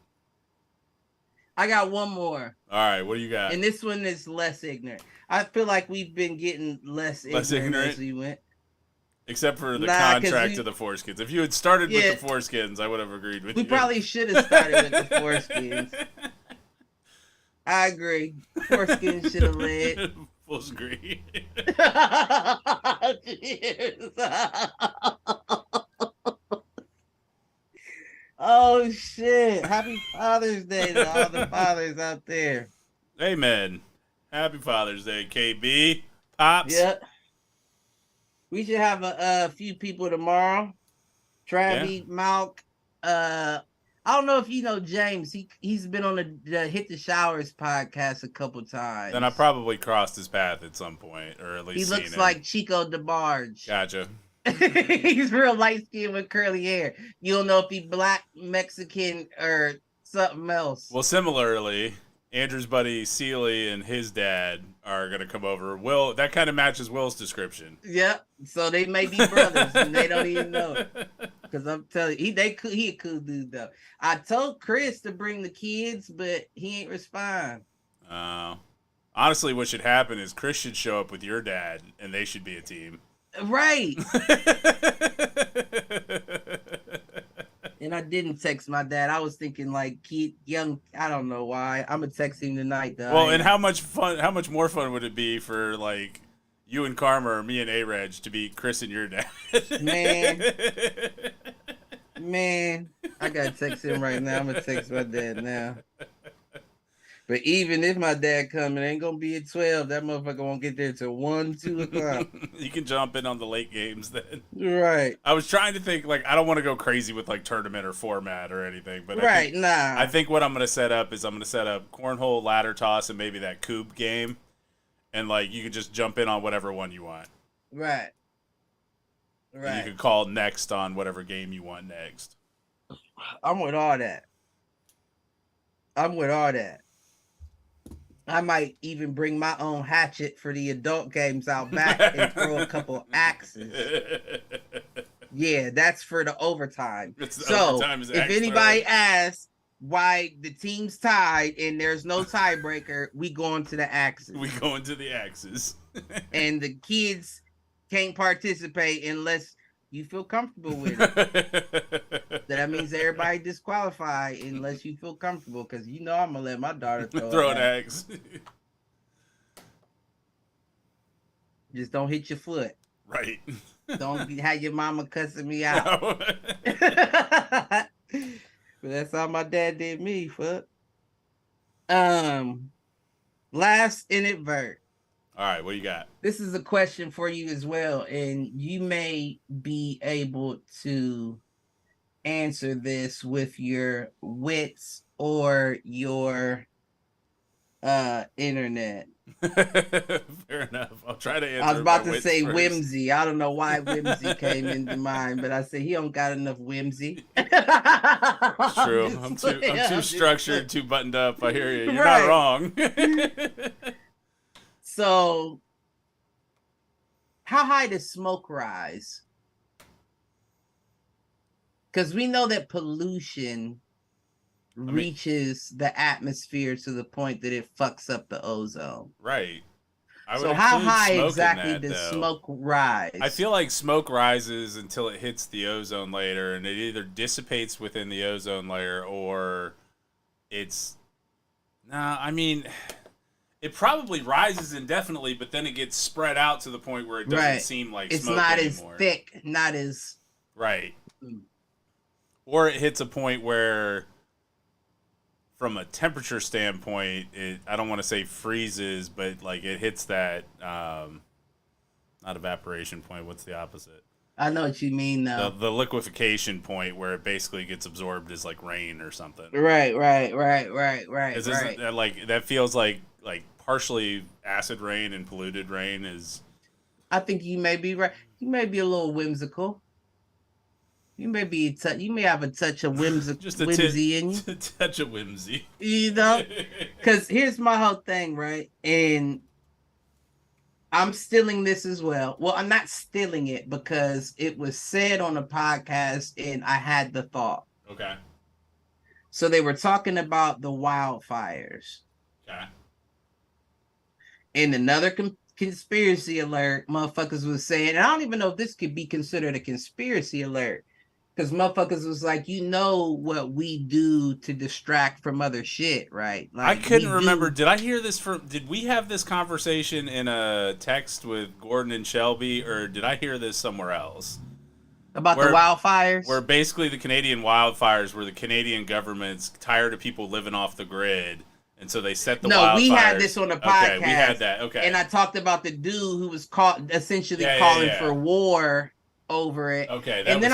I got one more. All right, what do you got? And this one is less ignorant. I feel like we've been getting less ignorant as we went. Except for the contract to the foreskins. If you had started with the foreskins, I would have agreed with you. We probably should have started with the foreskins. I agree. Foreskins should have led. Full agree. Cheers. Oh shit! Happy Father's Day to all the fathers out there. Amen. Happy Father's Day, KB. Pops. Yep. We should have a few people tomorrow. Travis, Malk. I don't know if you know James. He's been on the Hit the Showers podcast a couple times. Then I probably crossed his path at some point, or at least he seen looks him. like Chico DeBarge. Gotcha. He's real light skinned with curly hair. You don't know if he's black, Mexican, or something else. Well, similarly, Andrew's buddy Seeley and his dad are gonna come over. Will, that kind of matches Will's description. Yep. So they may be brothers and they don't even know it. Because I'm telling you, he a cool dude though. I told Chris to bring the kids, but he ain't respond. Honestly, what should happen is Chris should show up with your dad, and they should be a team. Right. And I didn't text my dad. I was thinking like young. I don't know why. I'm gonna text him tonight though. Well, and how much more fun would it be for like you and Karma or me and A-Reg to be Chris and your dad? Man, I gotta text him right now. I'm gonna text my dad now. But even if my dad come, it ain't gonna be at 12. That motherfucker won't get there till 1, 2 o'clock. You can jump in on the late games then. Right. I was trying to think, like, I don't want to go crazy with like tournament or format or anything, but I think what I'm gonna set up is I'm gonna set up cornhole, ladder toss, and maybe that cube game, and like you can just jump in on whatever one you want. Right. And you can call next on whatever game you want next. I'm with all that. I might even bring my own hatchet for the adult games out back and throw a couple axes. Yeah, that's for the overtime. If anybody asks why the team's tied and there's no tiebreaker, we going to the axes. And the kids can't participate unless you feel comfortable with it. That means everybody disqualified unless you feel comfortable, because I'm gonna let my daughter throw an axe. Just don't hit your foot. Right. Don't have your mama cussing me out. No. But that's how my dad did me, fuck. Last inadvertent. All right, what do you got? This is a question for you as well, and you may be able to answer this with your wits or your internet. Fair enough. I'll try to answer. I was about to say first. whimsy. I don't know why whimsy came into mind, but I said he don't got enough whimsy. It's true. I'm too structured, too buttoned up. I hear you. You're not wrong. So, how high does smoke rise? Because we know that pollution reaches the atmosphere to the point that it fucks up the ozone. Right. So how high exactly does smoke rise? I feel like smoke rises until it hits the ozone layer, and it either dissipates within the ozone layer or it's... It probably rises indefinitely, but then it gets spread out to the point where it doesn't seem like it's smoke not anymore. as thick, not as... Right. Or it hits a point where, from a temperature standpoint, I don't want to say freezes, but like it hits that, not evaporation point, what's the opposite? I know what you mean, though. The liquefaction point where it basically gets absorbed as like rain or something. Right. Isn't that, like, that feels like partially acid rain and polluted rain is. I think you may be right. You may be a little whimsical. You may be you may have a touch of whimsy in you. A touch of whimsy. You know? Because here's my whole thing, right? And I'm stealing this as well. Well, I'm not stealing it because it was said on a podcast and I had the thought. Okay. So they were talking about the wildfires. Okay. And another conspiracy alert, motherfuckers was saying, and I don't even know if this could be considered a conspiracy alert. Because motherfuckers was like, you know what we do to distract from other shit, right? Like, I couldn't remember. Did I hear this did we have this conversation in a text with Gordon and Shelby, or did I hear this somewhere else? About the wildfires? Where basically the Canadian wildfires, where the Canadian government's tired of people living off the grid, and so they set the wildfires. No, we had this on the podcast. Okay, we had that, okay. And I talked about the dude who was essentially calling for war over it. Okay, and then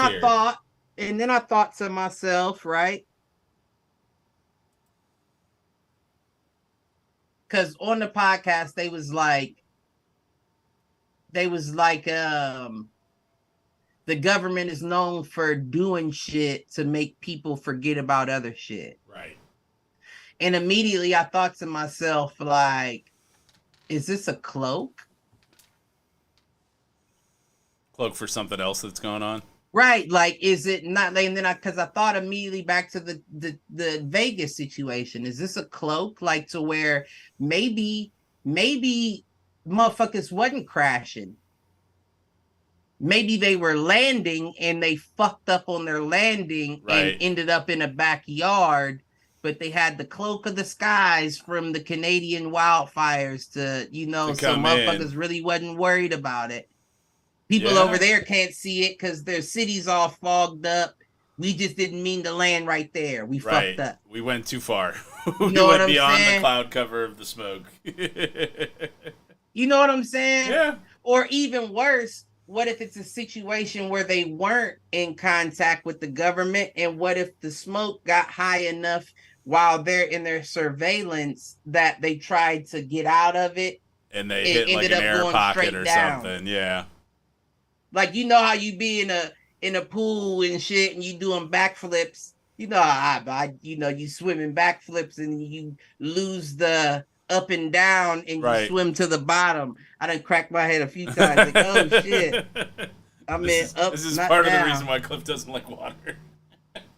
I thought to myself, right? Because on the podcast, they was like, the government is known for doing shit to make people forget about other shit. Right. And immediately I thought to myself, like, is this a cloak? Cloak for something else that's going on? Right, like, is it not? And then because I thought immediately back to the Vegas situation. Is this a cloak, like, to where maybe motherfuckers wasn't crashing? Maybe they were landing and they fucked up on their landing and ended up in a backyard, but they had the cloak of the skies from the Canadian wildfires to so motherfuckers really wasn't worried about it. People over there can't see it because their city's all fogged up. We just didn't mean to land right there. We fucked up. We went too far. We went beyond the cloud cover of the smoke. You know what I'm saying? Yeah. Or even worse, what if it's a situation where they weren't in contact with the government? And what if the smoke got high enough while they're in their surveillance that they tried to get out of it? And they hit like an air pocket or something. Yeah. Like, you know how you be in a pool and shit and you doing backflips. You know you swimming backflips and you lose the up and down and you swim to the bottom. I done cracked my head a few times. Like, oh shit. This is part of the reason why Cliff doesn't like water.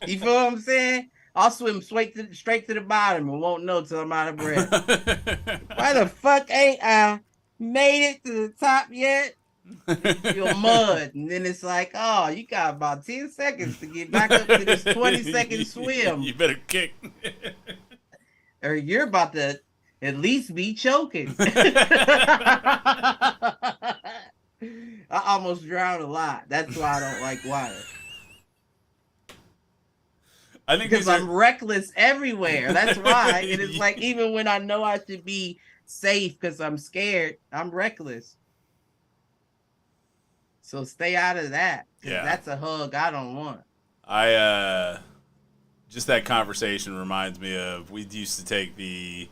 You feel what I'm saying? I'll swim straight to the bottom and won't know till I'm out of breath. Why the fuck ain't I made it to the top yet? You're mud, and then it's like, oh, you got about 10 seconds to get back up to this 20-second swim. You better kick. Or you're about to at least be choking. I almost drowned a lot. That's why I don't like water. I think because I'm reckless everywhere. That's why. And it's like, even when I know I should be safe because I'm scared, I'm reckless. So stay out of that. Yeah. That's a hug I don't want. Just that conversation reminds me of, we used to take the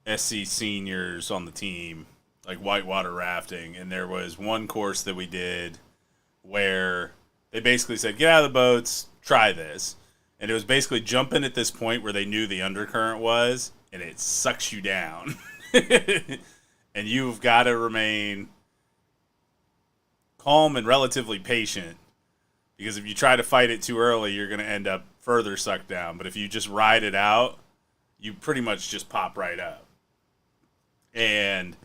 SC seniors on the team, like whitewater rafting, and there was one course that we did where they basically said, get out of the boats, try this. And it was basically jump in at this point where they knew the undercurrent was, and it sucks you down. And you've got to remain calm and relatively patient, because if you try to fight it too early, you're going to end up further sucked down. But if you just ride it out, you pretty much just pop right up. And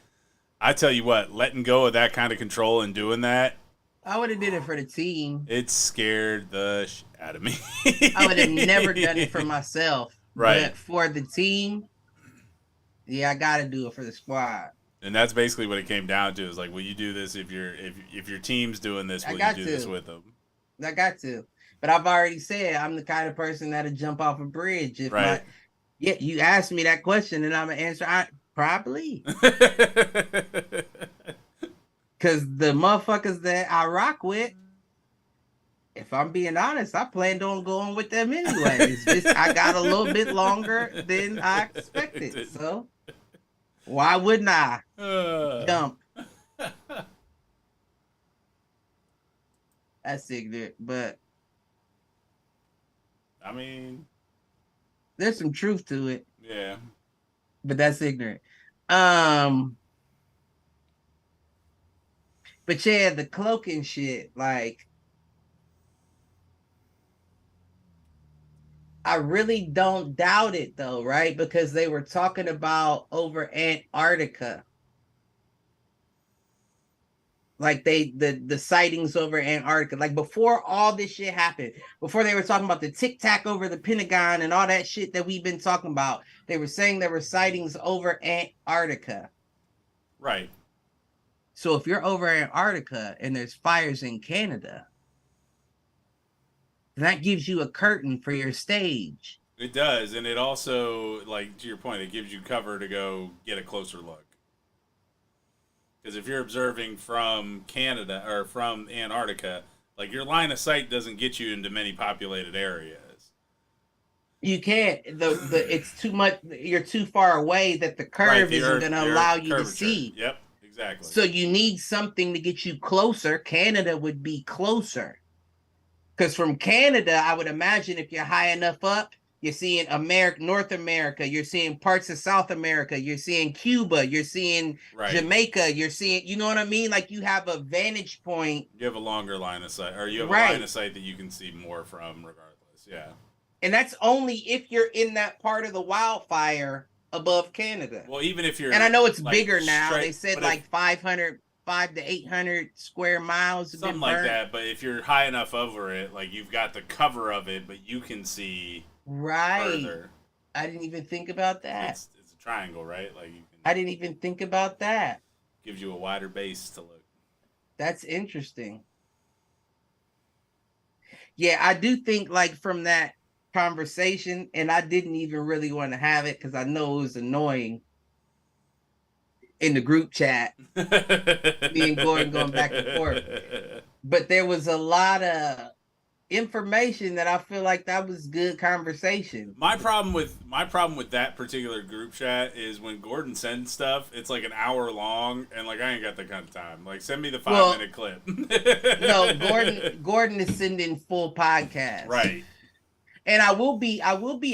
I tell you what, letting go of that kind of control and doing that, I would have did it for the team. It scared the shit out of me. I would have never done it for myself. Right. But for the team, yeah, I got to do it for the squad. And that's basically what it came down to. Is like, will you do this if your team's doing this? Will you do this with them? I got to. But I've already said I'm the kind of person that'll jump off a bridge. If you asked me that question, and I'm gonna answer, probably. Because the motherfuckers that I rock with, if I'm being honest, I planned on going with them anyway. It's just I got a little bit longer than I expected. So Why wouldn't I jump? That's ignorant, but I mean, there's some truth to it. Yeah. But that's ignorant. But yeah, the cloaking shit, like, I really don't doubt it though, right? Because they were talking about over Antarctica. Like the sightings over Antarctica, like before all this shit happened, before they were talking about the Tic Tac over the Pentagon and all that shit that we've been talking about, they were saying there were sightings over Antarctica. Right. So if you're over Antarctica and there's fires in Canada, that gives you a curtain for your stage. It does, and it also, like, to your point, it gives you cover to go get a closer look. Because if you're observing from Canada or from Antarctica, like, your line of sight doesn't get you into many populated areas. You can't. It's too much. You're too far away that the curve isn't going to allow you to see. Yep, exactly. So you need something to get you closer. Canada would be closer. Because from Canada, I would imagine if you're high enough up, you're seeing North America, you're seeing parts of South America, you're seeing Cuba, you're seeing Jamaica, you're seeing, you know what I mean? Like you have a vantage point. You have a longer line of sight, or you have a line of sight that you can see more from regardless. Yeah. And that's only if you're in that part of the wildfire above Canada. Well, even if you're, and I know it's like bigger now. They said like 500 to 800 square miles. Something like that. But if you're high enough over it, like you've got the cover of it, but you can see further. I didn't even think about that. It's a triangle, right? Like you can, I didn't even think about that. Gives you a wider base to look. That's interesting. Yeah, I do think like from that conversation, and I didn't even really want to have it because I know it was annoying in the group chat. Me and Gordon going back and forth. But there was a lot of information that I feel like that was good conversation. My problem with that particular group chat is when Gordon sends stuff, it's like an hour long, and like I ain't got that kind of time. Like send me the 5-minute clip. No, Gordon is sending full podcasts. Right. And I will be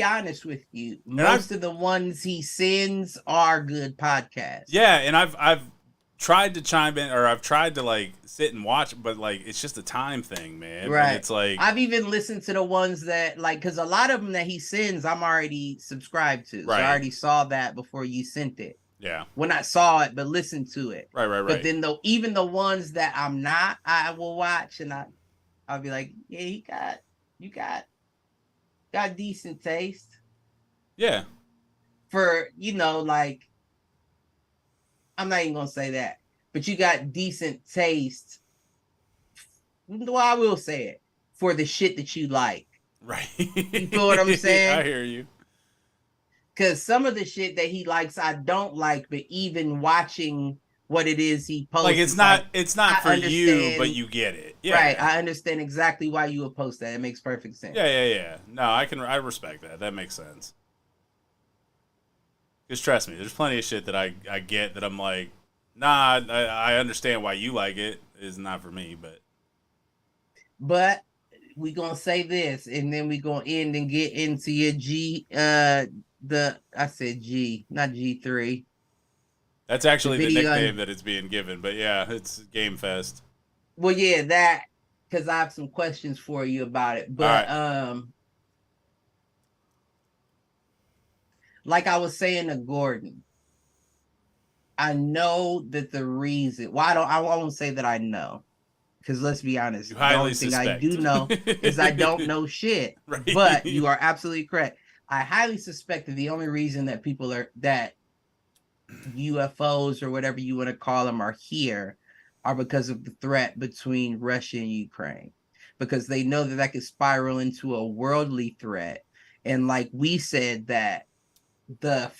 honest with you. Most of the ones he sends are good podcasts. Yeah, and I've tried to chime in, or I've tried to like sit and watch, but like it's just a time thing, man. Right. And it's like I've even listened to the ones that like, because a lot of them that he sends, I'm already subscribed to. Right. So I already saw that before you sent it. Yeah. Well, not saw it, but listened to it. Right. But then even the ones that I'm not, I will watch, and I'll be like, yeah, you got decent taste. Yeah. For, like, I'm not even gonna say that, but you got decent taste. Well, I will say it, for the shit that you like. Right. You feel what I'm saying? I hear you. Because some of the shit that he likes, I don't like, but even watching what it is he posts, like it's not for you, but you get it. Yeah. Right. I understand exactly why you would post that. It makes perfect sense. Yeah. No, I respect that. That makes sense. Because trust me, there's plenty of shit that I get that I'm like, nah, I understand why you like it. It's not for me, but we gonna say this, and then we gonna end and get into your I said G, not G3. That's actually the nickname that it's being given, but yeah, it's Gamefest. Well, yeah, that, because I have some questions for you about it. But like I was saying to Gordon, I know that the reason I won't say that I know, because let's be honest, the only thing I do know is I don't know shit. Right. But you are absolutely correct. I highly suspect that the only reason that that UFOs or whatever you want to call them are here are because of the threat between Russia and Ukraine, because they know that could spiral into a worldly threat. And like we said, that the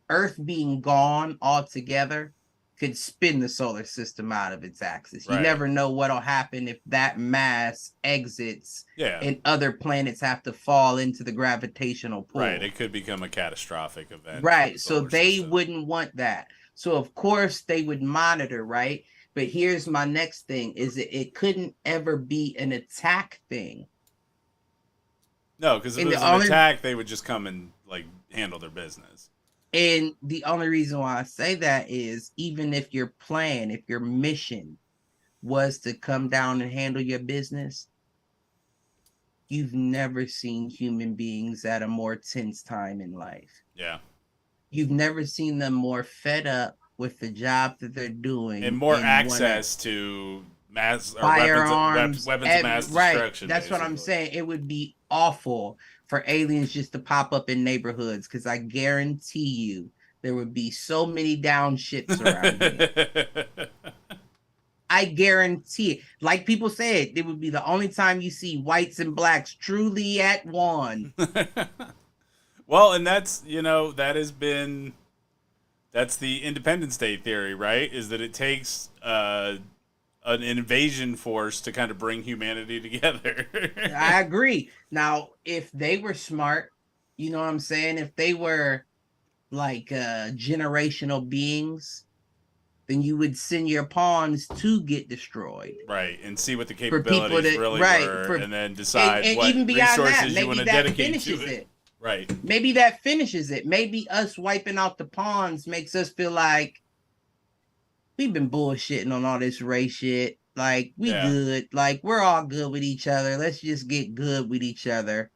Earth being gone altogether could spin the solar system out of its axis. You never know what'll happen if that mass exits and other planets have to fall into the gravitational pull. Right, it could become a catastrophic event. Right, so they wouldn't want that. So of course they would monitor, right? But here's my next thing: is it couldn't ever be an attack thing. No, because if it was an attack, they would just come and like handle their business. And the only reason why I say that is, even if your plan, if your mission was to come down and handle your business, you've never seen human beings at a more tense time in life. Yeah. You've never seen them more fed up with the job that they're doing. And more access to mass firearms, weapons of mass destruction. Right. That's basically what I'm saying. It would be awful for aliens just to pop up in neighborhoods, because I guarantee you there would be so many down ships around here. I guarantee it. Like people said, it would be the only time you see whites and blacks truly at one. Well, and that's, that's the Independence Day theory, right? Is that it takes an invasion force to kind of bring humanity together. I agree. Now, if they were smart, you know what I'm saying? If they were like generational beings, then you would send your pawns to get destroyed. Right, and see what the capabilities really were, and then decide and what even resources that, you want to dedicate to it. Right. Maybe that finishes it. Maybe us wiping out the pawns makes us feel like we've been bullshitting on all this race shit. Like, we good. Like, we're all good with each other. Let's just get good with each other.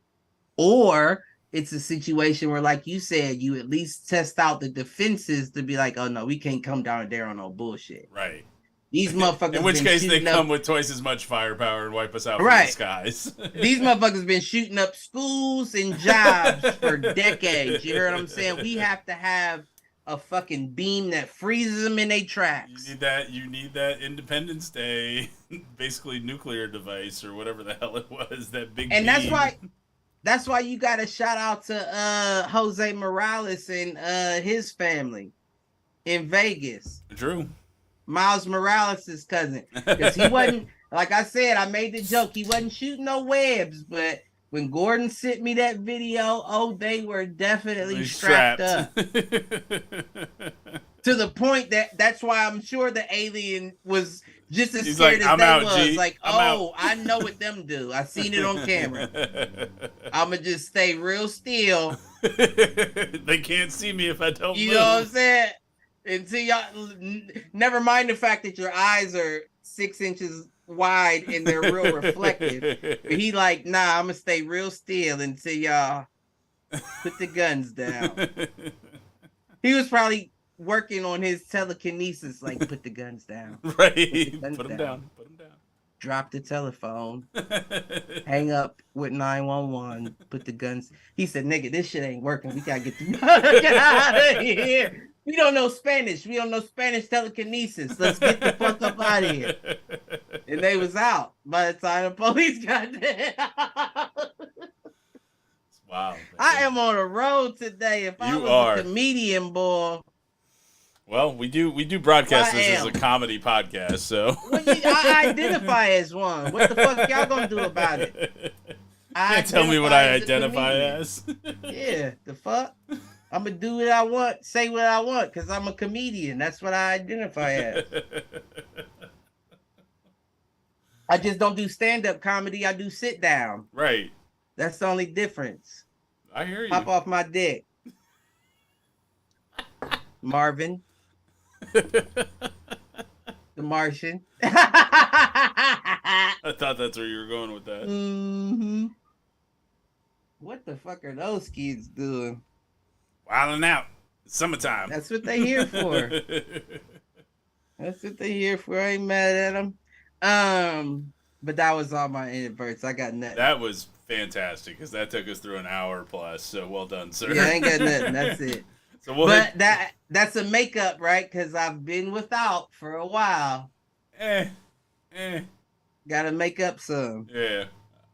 Or it's a situation where, like you said, you at least test out the defenses to be like, oh, no, we can't come down there on no bullshit. Right. These motherfuckers. In which case, they come with twice as much firepower and wipe us out from the skies. These motherfuckers been shooting up schools and jobs for decades. You hear what I'm saying? We have to have a fucking beam that freezes them in their tracks. You need that Independence Day, basically nuclear device or whatever the hell it was. That big. And beam. That's why you got to shout out to Jose Morales and his family in Vegas. True. Miles Morales' cousin, because he wasn't, like I said, I made the joke, he wasn't shooting no webs, but when Gordon sent me that video, they were definitely strapped up. To the point that's why I'm sure the alien was just as scared as they was. G. Like, I know what them do. I seen it on camera. I'ma just stay real still. They can't see me if I don't move. You know what I'm saying? Until y'all, never mind the fact that your eyes are 6 inches wide and they're real reflective. But he like, nah, I'm gonna stay real still until y'all put the guns down. He was probably working on his telekinesis, like, put the guns down. Right. Put them down. Drop the telephone. Hang up with 911. Put the guns. He said, nigga, this shit ain't working. We gotta get out of here. We don't know Spanish. We don't know Spanish telekinesis. Let's get the fuck up out of here. And they was out by the time the police got there. Wow. I am on a road today. If I was a comedian, boy. Well, we do broadcast this as a comedy podcast, so. Well, I identify as one. What the fuck y'all gonna do about it? Can't tell me what I identify as. Yeah, the fuck? I'm gonna do what I want, say what I want, because I'm a comedian. That's what I identify as. I just don't do stand-up comedy. I do sit down. Right. That's the only difference. I hear you. Pop off my dick. Marvin. The Martian. I thought that's where you were going with that. Mm-hmm. What the fuck are those kids doing? Wilding out. It's summertime. That's what they here for. That's what they here for. I ain't mad at them. But that was all my inadvertents. I got nothing. That was fantastic because that took us through an hour plus. So well done, sir. Yeah, I ain't got nothing. That's it. So that's a makeup, right? Because I've been without for a while. Gotta make up some. Yeah.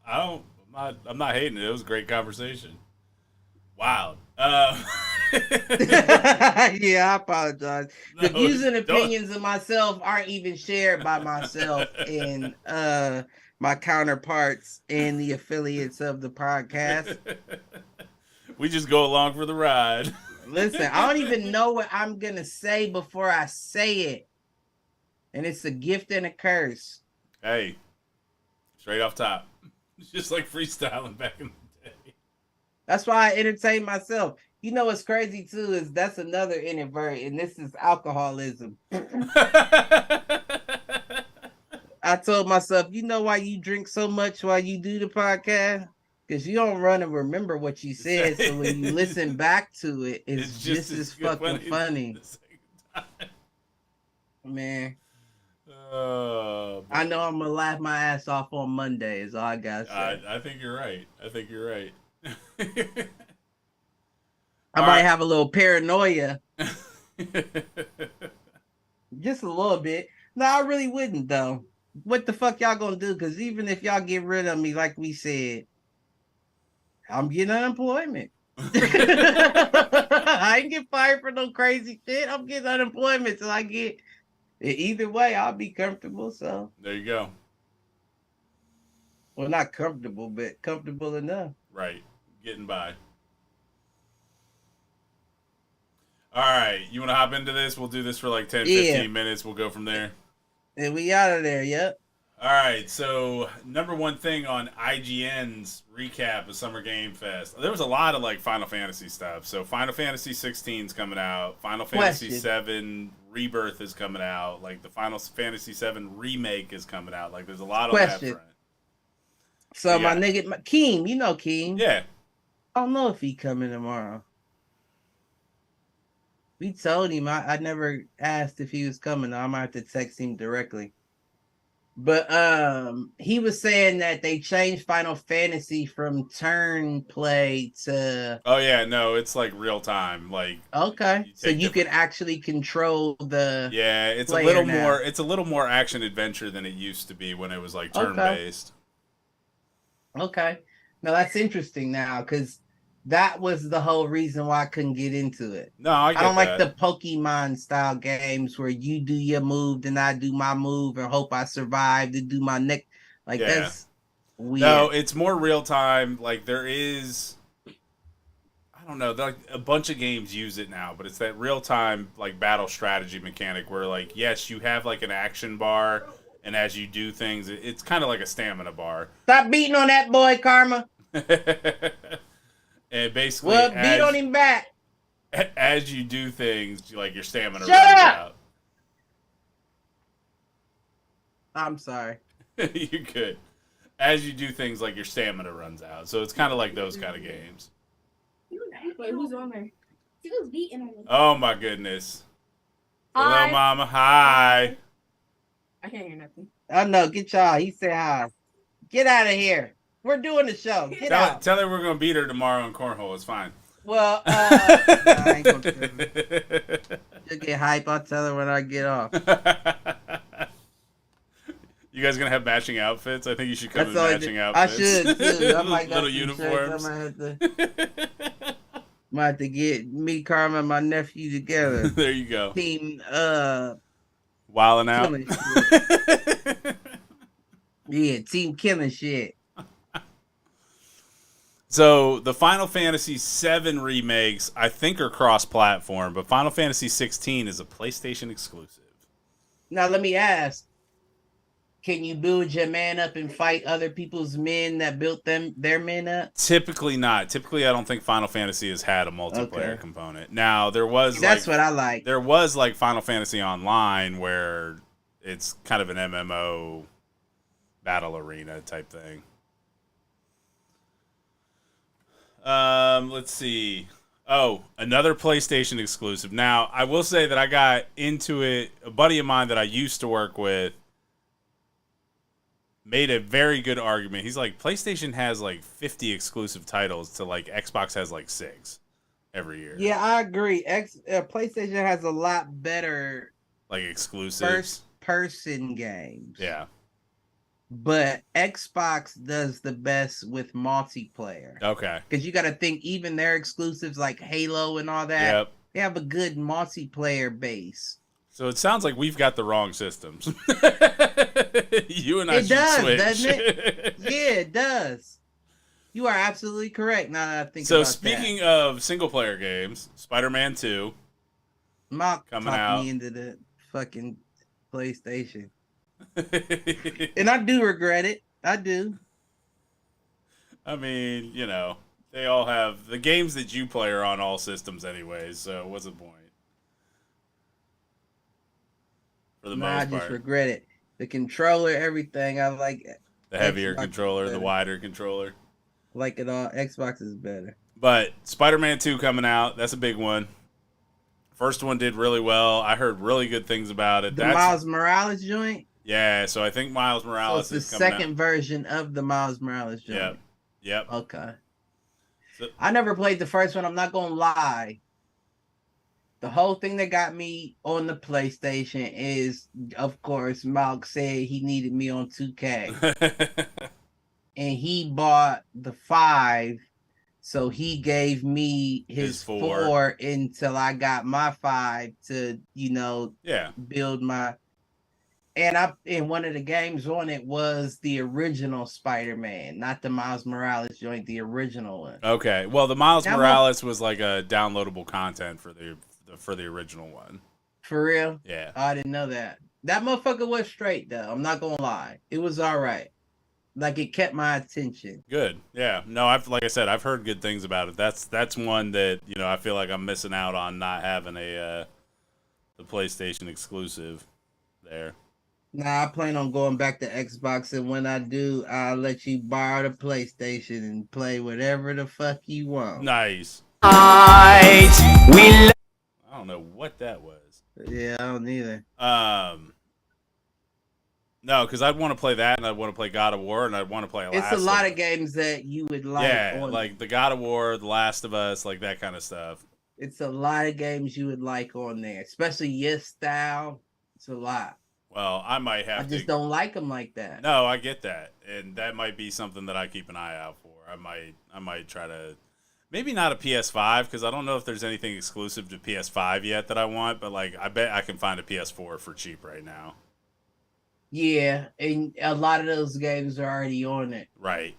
I'm not hating it. It was a great conversation. Wow. Yeah, I apologize. The views and opinions of myself aren't even shared by myself and my counterparts and the affiliates of the podcast. We just go along for the ride. Listen, I don't even know what I'm gonna say before I say it, and it's a gift and a curse. Hey, straight off top, it's just like freestyling back in the day. That's why I entertain myself. You know what's crazy too is that's another inadvertent, and this is alcoholism. I told myself, you know why you drink so much while you do the podcast? Because you don't run and remember what you said. So when you listen back to it, it's just as fucking funny. Man. I know I'm going to laugh my ass off on Monday is all I got to say. I think you're right. I might have a little paranoia. Just a little bit. No, I really wouldn't, though. What the fuck y'all gonna do? Because even if y'all get rid of me, like we said, I'm getting unemployment. I ain't get fired for no crazy shit. I'm getting unemployment till I get it. Either way, I'll be comfortable. So there you go. Well, not comfortable, but comfortable enough. Right. Getting by. All right. You want to hop into this? We'll do this for like 10, 15 minutes. We'll go from there. And we out of there, yep. All right, so number one thing on IGN's recap of Summer Game Fest, there was a lot of like Final Fantasy stuff. So Final Fantasy 16 is coming out. Final Fantasy 7 Rebirth is coming out. Like the Final Fantasy 7 remake is coming out. Like there's a lot on that front. So my nigga, Keem, you know Keem. Yeah. I don't know if he coming tomorrow. We told him. I never asked if he was coming. I might have to text him directly. But he was saying that they changed Final Fantasy from turn play to. Oh yeah, no, it's like real time. Like okay, so you can actually control the. Yeah, it's a little more. It's a little more action adventure than it used to be when it was like turn based. Okay, now that's interesting now because. That was the whole reason why I couldn't get into it. No, I don't like the Pokemon style games where you do your move, then I do my move and hope I survive to do my next. Like that's weird. No, it's more real time. Like there is, I don't know, like a bunch of games use it now, but it's that real time like battle strategy mechanic where like yes, you have like an action bar, and as you do things, it's kind of like a stamina bar. Stop beating on that boy, Karma. And basically, beat on him back. As you do things, like your stamina runs out. I'm sorry. You're good. As you do things, like your stamina runs out. So it's kind of like those kind of games. Wait, who's on there? She was beating on me. Oh my goodness. Hi. Hello, Mama. Hi. I can't hear nothing. Oh no, get y'all. He said hi. Get out of here. We're doing the show. Get out. Tell her we're going to beat her tomorrow in cornhole. It's fine. Well, I ain't gonna she'll get hype. I'll tell her when I get off. You guys going to have matching outfits? I think you should come in matching outfits. I should, too. I might little uniforms. Might have to get me, Karma, and my nephew together. There you go. Team, wilding out. Yeah, team killing shit. So the Final Fantasy VII remakes, I think, are cross-platform, but Final Fantasy 16 is a PlayStation exclusive. Now let me ask: can you build your man up and fight other people's men that built their men up? Typically not. Typically, I don't think Final Fantasy has had a multiplayer component. Now there was that's what I like. There was like Final Fantasy Online where it's kind of an MMO battle arena type thing. Let's see. Oh, another PlayStation exclusive. Now, I will say that I got into it. A buddy of mine that I used to work with made a very good argument. He's like, PlayStation has like 50 exclusive titles to like Xbox has like 6 every year. Yeah, I agree. PlayStation has a lot better like exclusives. First-person games. Yeah. But Xbox does the best with multiplayer. Okay. Because you got to think, even their exclusives like Halo and all that, they have a good multiplayer base. So it sounds like we've got the wrong systems. You and I it should does, switch. Doesn't it? Yeah, it does. You are absolutely correct. Now that I think So about speaking of single player games, Spider-Man 2 that. Mock coming talked out. me into the fucking PlayStation. And I do regret it. I do. I mean, you know, they all have the games that you play are on all systems anyways, so what's the point? For the I most just part. regret it. The controller, everything. I like The heavier Xbox controller, is the better. wider controller. Like it all. Xbox is better. But Spider-Man 2 coming out, that's a big one. First one did really well. I heard really good things about it. The Miles Morales joint. Yeah, so I think Miles So Morales it's the is coming second out. version of the Miles Morales joint. Yep. Okay. So, I never played the first one. I'm not gonna lie. The whole thing that got me on the PlayStation is, of course, Malk said he needed me on 2K. And he bought the 5, so he gave me his 4 until I got my 5 to, build my. And one of the games on it was the original Spider-Man, not the Miles Morales joint, the original one. Okay, well, the Miles Morales was like a downloadable content for the original one. For real? Yeah. I didn't know that. That motherfucker was straight though. I'm not gonna lie. It was all right. Like it kept my attention. Good. Yeah. No, like I said, I've heard good things about it. That's one that, I feel like I'm missing out on not having the PlayStation exclusive there. Nah, I plan on going back to Xbox, and when I do, I'll let you borrow the PlayStation and play whatever the fuck you want. Nice. I don't know what that was. Yeah, I don't either. No, because I'd want to play that, and I'd want to play God of War, and I'd want to play It's a lot of games that you would like. Yeah, like the God of War, The Last of Us, like that kind of stuff. It's a lot of games you would like on there, especially your style. It's a lot. Well, I might have I just don't like them like that. No, I get that, and that might be something that I keep an eye out for. I might try to, maybe not a PS5 because I don't know if there's anything exclusive to PS5 yet that I want. But like, I bet I can find a PS4 for cheap right now. Yeah, and a lot of those games are already on it. Right.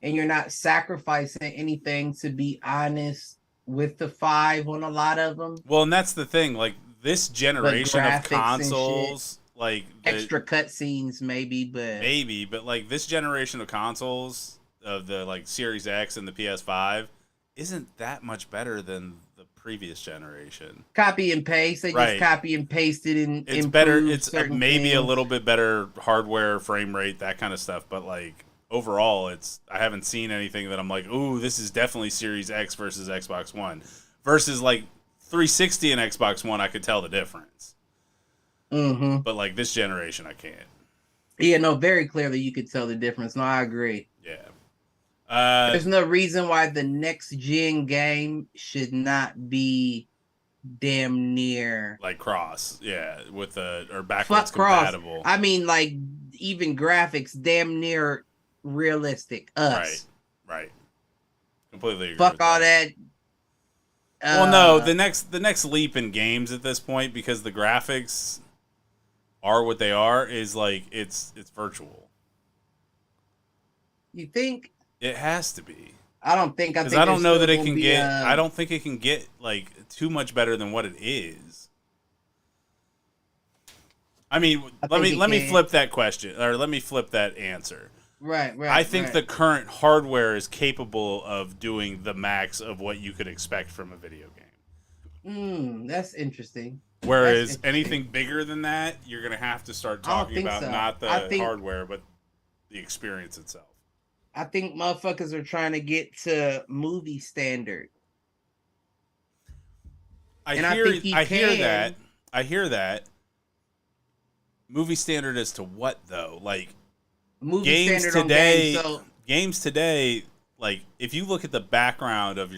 And you're not sacrificing anything, to be honest, with the 5 on a lot of them. Well, and that's the thing. Like this generation of consoles. Like extra cutscenes, maybe, but like this generation of consoles of the like Series X and the PS5 isn't that much better than the previous generation. Copy and paste. They just copy and paste it, and it's better. It's maybe a little bit better hardware, frame rate, that kind of stuff. But like overall, I haven't seen anything that I'm like, ooh, this is definitely Series X versus Xbox One versus like 360 and Xbox One. I could tell the difference. Mm-hmm. But like this generation, I can't. Yeah, no, very clearly you could tell the difference. No, I agree. Yeah. There's no reason why the next gen game should not be damn near like cross, with or backwards compatible. I mean, like even graphics, damn near realistic. Right. Completely agree. Fuck all that. Well, no, the next leap in games at this point, because the graphics are what they are, is like it's virtual. You think? It has to be. I don't think. Because I don't know that it can get. I don't think it can get like too much better than what it is. I mean, let me flip that question, or let me flip that answer. Right. I think the current hardware is capable of doing the max of what you could expect from a video game. That's interesting. Whereas anything bigger than that, you're going to have to start talking about not the hardware, but the experience itself. I think motherfuckers are trying to get to movie standard. I hear that. Movie standard as to what though? Like movie games standard today. On games, games today, like if you look at the background of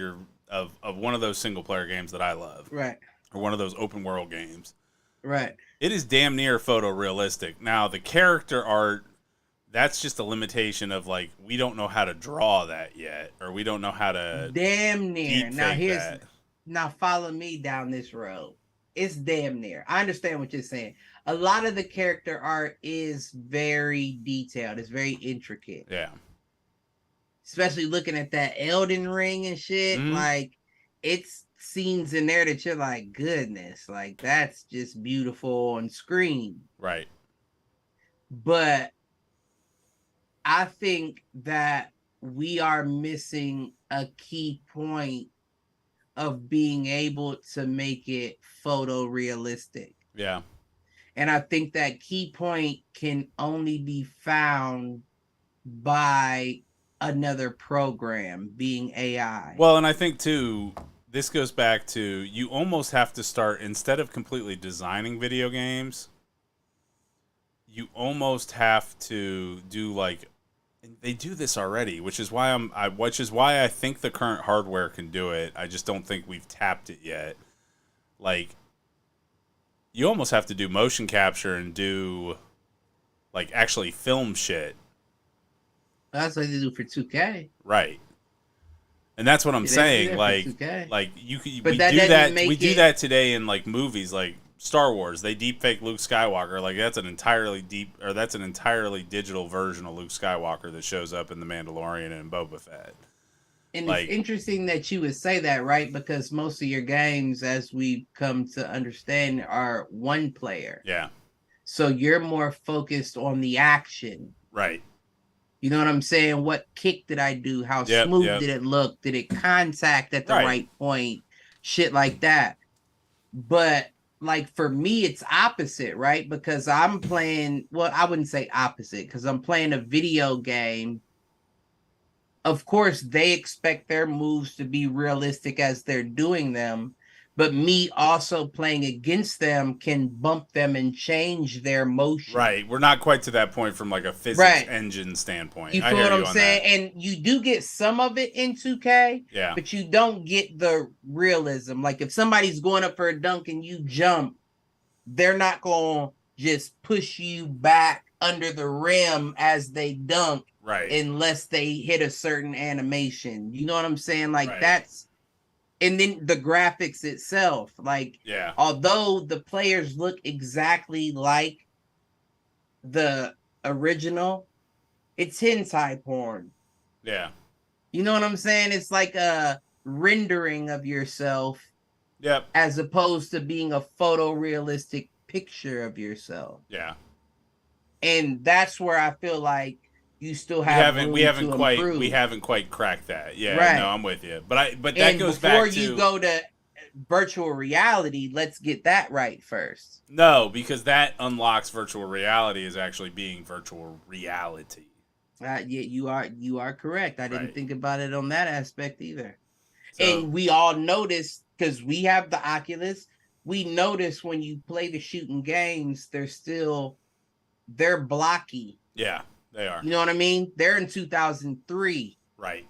of one of those single player games that I love, right, or one of those open world games, right, it is damn near photorealistic. Now the character art, that's just a limitation of like we don't know how to draw that yet, or we don't know how to damn near. Now follow me down this road. It's damn near. I understand what you're saying. A lot of the character art is very detailed. It's very intricate. Yeah. especially looking at that Elden Ring and shit. Like, it's scenes in there that you're like, goodness, like that's just beautiful on screen. Right. But I think that we are missing a key point of being able to make it photorealistic. Yeah. And I think that key point can only be found by another program, being AI. Well, and I think too, this goes back to, you almost have to start, instead of completely designing video games, you almost have to do like, they do this already, which is why I think the current hardware can do it. I just don't think we've tapped it yet. Like, you almost have to do motion capture and do like actually film shit. That's what they do for 2K. Right. And that's what I'm saying. Like we do that today in like movies, like Star Wars. They deepfake Luke Skywalker. Like that's an entirely digital version of Luke Skywalker that shows up in The Mandalorian and Boba Fett. And like, it's interesting that you would say that, right? Because most of your games, as we've come to understand, are one player. Yeah. So you're more focused on the action. Right. You know what I'm saying? What kick did I do? How smooth did it look? Did it contact at the right point? Shit like that. But like for me, it's opposite, right? Because I'm playing, well, I wouldn't say opposite, because I'm playing a video game. Of course, they expect their moves to be realistic as they're doing them. But me also playing against them can bump them and change their motion. Right. We're not quite to that point from like a physics engine standpoint. You feel what I'm saying? And you do get some of it in 2K, but you don't get the realism. Like if somebody's going up for a dunk and you jump, they're not going to just push you back under the rim as they dunk. Right. Unless they hit a certain animation. You know what I'm saying? Like that's... And then the graphics itself, like, although the players look exactly like the original, it's hentai porn. Yeah. You know what I'm saying? It's like a rendering of yourself. Yep. As opposed to being a photorealistic picture of yourself. Yeah. And that's where I feel like you still have we haven't quite cracked that. Yeah, right. No, I'm with you. But that goes back to, before you go to virtual reality, let's get that right first. No, because that unlocks virtual reality as actually being virtual reality. Yeah, you are correct. I didn't think about it on that aspect either. So, and we all notice, because we have the Oculus, we notice when you play the shooting games, they're blocky. Yeah. They are. You know what I mean? They're in 2003. Right.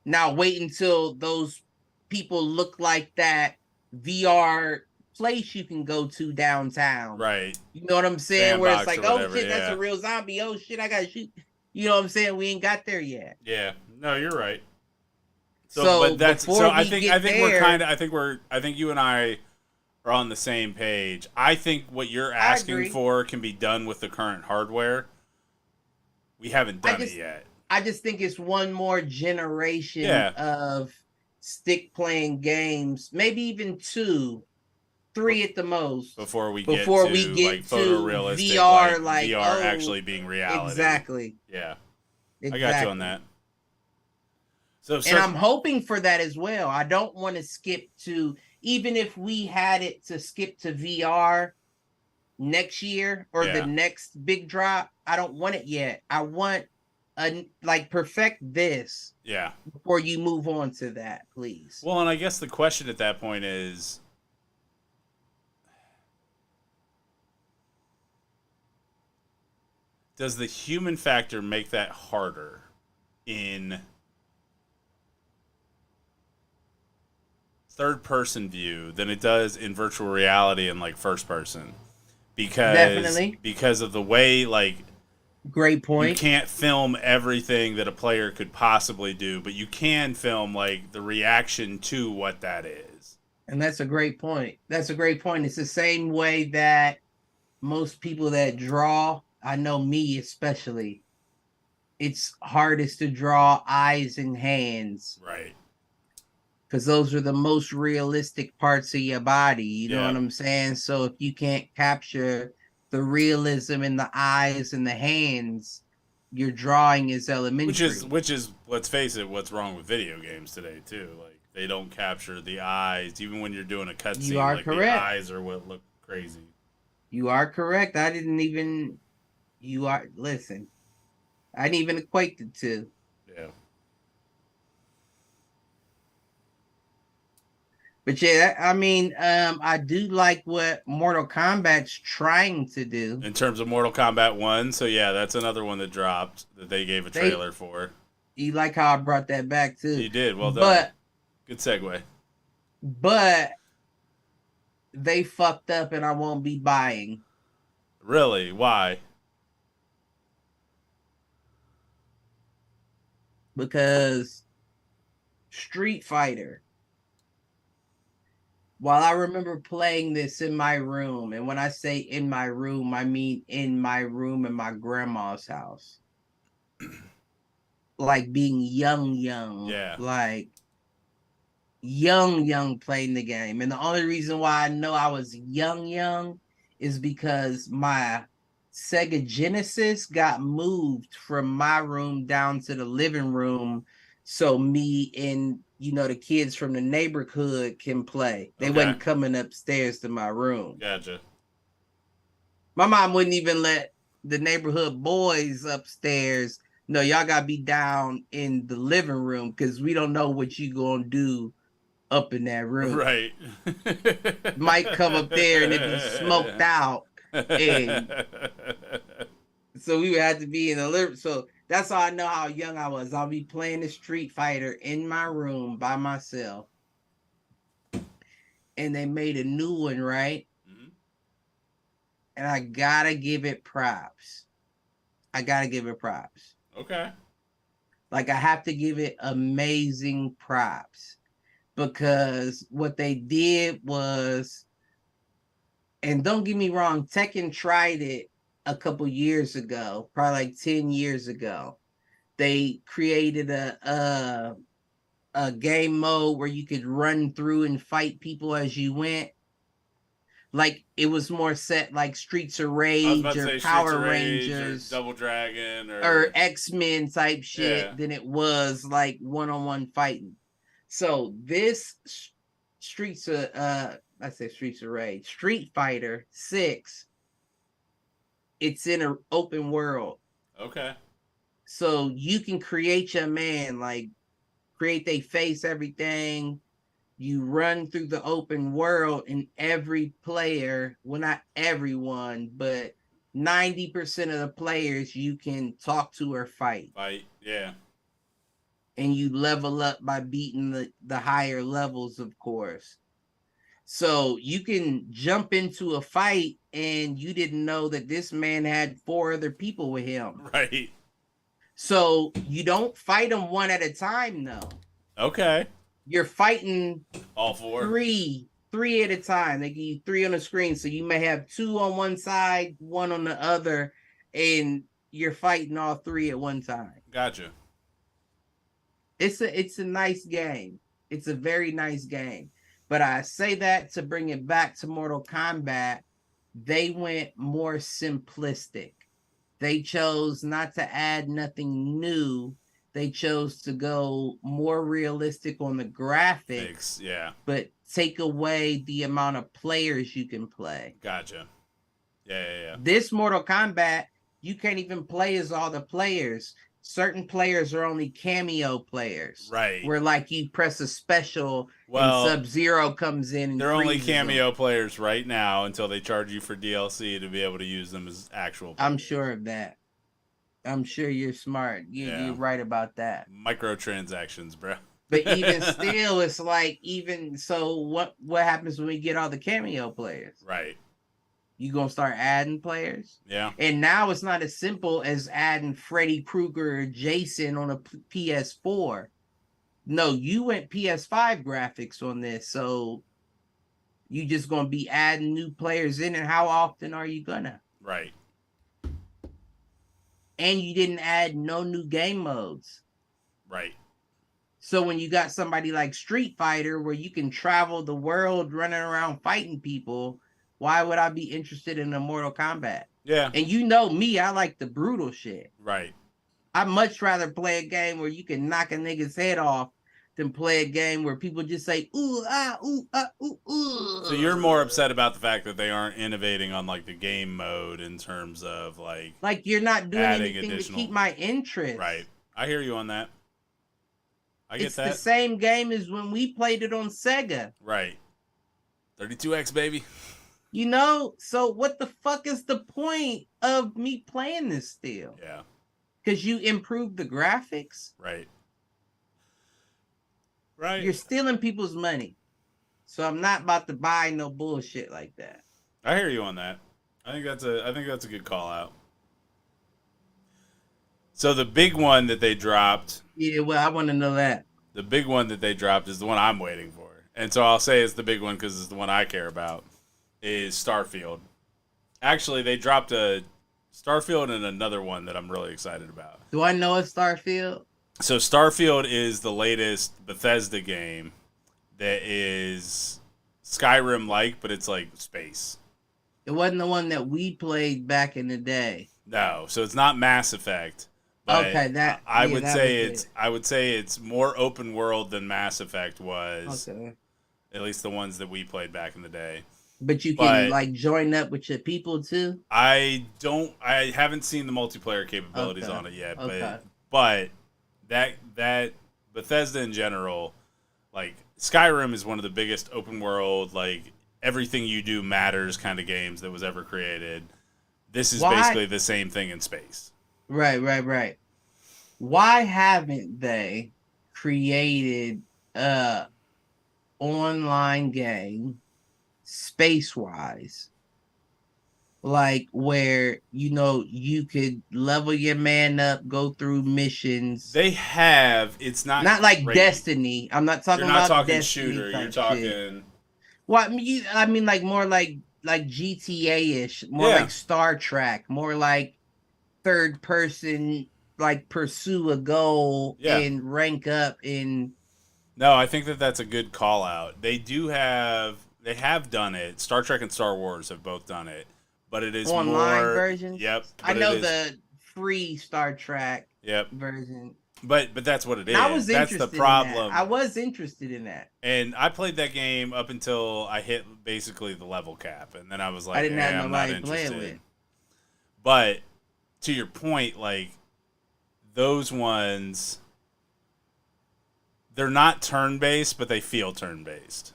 Now wait until those people look like that VR place you can go to downtown. Right. You know what I'm saying? Sandbox, where it's like, oh whatever, shit, that's a real zombie. Oh shit, I gotta shoot. You know what I'm saying? We ain't got there yet. Yeah. No, you're right. So I think you and I are on the same page. I think what you're asking for can be done with the current hardware. We haven't done it yet. I just think it's one more generation of stick playing games, maybe even 2, 3 at the most. Before we get to photorealistic VR, VR actually being reality. Exactly. Yeah. Exactly. I got you on that. And I'm hoping for that as well. I don't want to skip to, even if we had it to skip to VR next year or the next big drop, I don't want it yet. I want perfect this before you move on to that, please. Well, and I guess the question at that point is, does the human factor make that harder in third person view than it does in virtual reality and like first person? Because of the way, like, great point. You can't film everything that a player could possibly do, but you can film like the reaction to what that is. And that's a great point. It's the same way that most people that draw, I know me especially, it's hardest to draw eyes and hands. Right. Because those are the most realistic parts of your body. You know Yeah. what I'm saying? So if you can't capture the realism in the eyes and the hands, your drawing is elementary. Which is let's face it, what's wrong with video games today too. Like they don't capture the eyes, even when you're doing a cutscene. You are like correct. The eyes are what look crazy. You are correct. I didn't even. Listen. I didn't even equate the two. Yeah. But yeah, I mean, I do like what Mortal Kombat's trying to do. In terms of Mortal Kombat 1, so yeah, that's another one that dropped that they gave a trailer for. You like how I brought that back too? You did, well done. But good segue. But they fucked up, and I won't be buying. Really? Why? Because Street Fighter. While I remember playing this in my room, and when I say in my room, I mean in my room in my grandma's house. Like being young. Yeah. Like young playing the game. And the only reason why I know I was young is because my Sega Genesis got moved from my room down to the living room, so me and the kids from the neighborhood can play. They wasn't coming upstairs to my room. Gotcha. My mom wouldn't even let the neighborhood boys upstairs. No, y'all gotta be down in the living room because we don't know what you gonna do up in that room. Right. Might come up there and it be smoked out. And so we would have to be in the living. So that's how I know how young I was. I'll be playing the Street Fighter in my room by myself. And they made a new one, right? Mm-hmm. And I gotta give it props. Okay. Like I have to give it amazing props. Because what they did was, and don't get me wrong, Tekken tried it a couple years ago, probably like 10 years ago. They created a game mode where you could run through and fight people as you went. Like it was more set like Streets of Rage or Power Rangers or Double Dragon or X-Men type shit than it was like one-on-one fighting. So this Street Fighter 6, it's in an open world. Okay. So you can create your man, like create their face, everything. You run through the open world, and every player, well, not everyone, but 90% of the players you can talk to or fight. Yeah. And you level up by beating the higher levels, of course. So you can jump into a fight and you didn't know that this man had 4 other people with him. Right. So you don't fight them one at a time, though. Okay. You're fighting all 4. Three at a time. They give you 3 on the screen. So you may have 2 on one side, 1 on the other, and you're fighting all 3 at one time. Gotcha. It's a nice game. It's a very nice game. But I say that to bring it back to Mortal Kombat. They went more simplistic. They chose not to add nothing new. They chose to go more realistic on the graphics. Yeah. But take away the amount of players you can play. Gotcha. Yeah. This Mortal Kombat, you can't even play as all the players. Certain players are only cameo players. Right. Where like you press a special and Sub-Zero comes in and they're only cameo players right now until they charge you for DLC to be able to use them as actual players. I'm sure of that. I'm sure you're smart. You're right about that. Microtransactions, bro. But even still, it's like so what happens when we get all the cameo players? Right. You gonna start adding players? Yeah. And now it's not as simple as adding Freddy Krueger or Jason on a PS4. No, you went PS5 graphics on this, so you just gonna be adding new players in, and how often are you gonna? Right. and you didn't add no new game modes. Right. So when you got somebody like Street Fighter where you can travel the world running around fighting people, why would I be interested in a Mortal Kombat? Yeah. And you know me, I like the brutal shit. Right. I'd much rather play a game where you can knock a nigga's head off than play a game where people just say, ooh, ah, ooh, ah, ooh, ooh. So you're more upset about the fact that they aren't innovating on like the game mode in terms of like you're not doing adding anything additional... to keep my interest. Right. I hear you on that. I get it's that. It's the same game as when we played it on Sega. Right. 32X, baby. You know, so what the fuck is the point of me playing this still? Yeah. Because you improved the graphics? Right. Right. You're stealing people's money. So I'm not about to buy no bullshit like that. I hear you on that. I think that's a good call out. So the big one that they dropped. Yeah, well, I want to know that. The big one that they dropped is the one I'm waiting for. And so I'll say it's the big one because it's the one I care about, is Starfield. Actually, they dropped a Starfield and another one that I'm really excited about. Do I know a Starfield? So Starfield is the latest Bethesda game that is Skyrim-like, but it's like space. It wasn't the one that we played back in the day. No, so it's not Mass Effect. But Okay, I would say it's more open world than Mass Effect was. Okay. At least the ones that we played back in the day. But you can like join up with your people too? I haven't seen the multiplayer capabilities on it yet, but that Bethesda in general, like Skyrim is one of the biggest open world, like everything you do matters kind of games that was ever created. This is basically the same thing in space. Right. Why haven't they created a online game space-wise, like where you could level your man up, go through missions? They have. It's not like great. Destiny. I'm not talking You're not about talking Destiny shooter. You're shit. talking. Well, I mean, like more like GTA-ish, more like Star Trek, more like third person, like pursue a goal and rank up in. No, I think that's a good call out. They have done it. Star Trek and Star Wars have both done it, but it is online more versions. Yep, I know the free Star Trek version. But that's what it is. I was that's interested the problem. In that. I was interested in that. And I played that game up until I hit basically the level cap, and then I was like, I didn't have I'm not nobody playing interested. with. But to your point, like those ones, they're not turn-based, but they feel turn-based.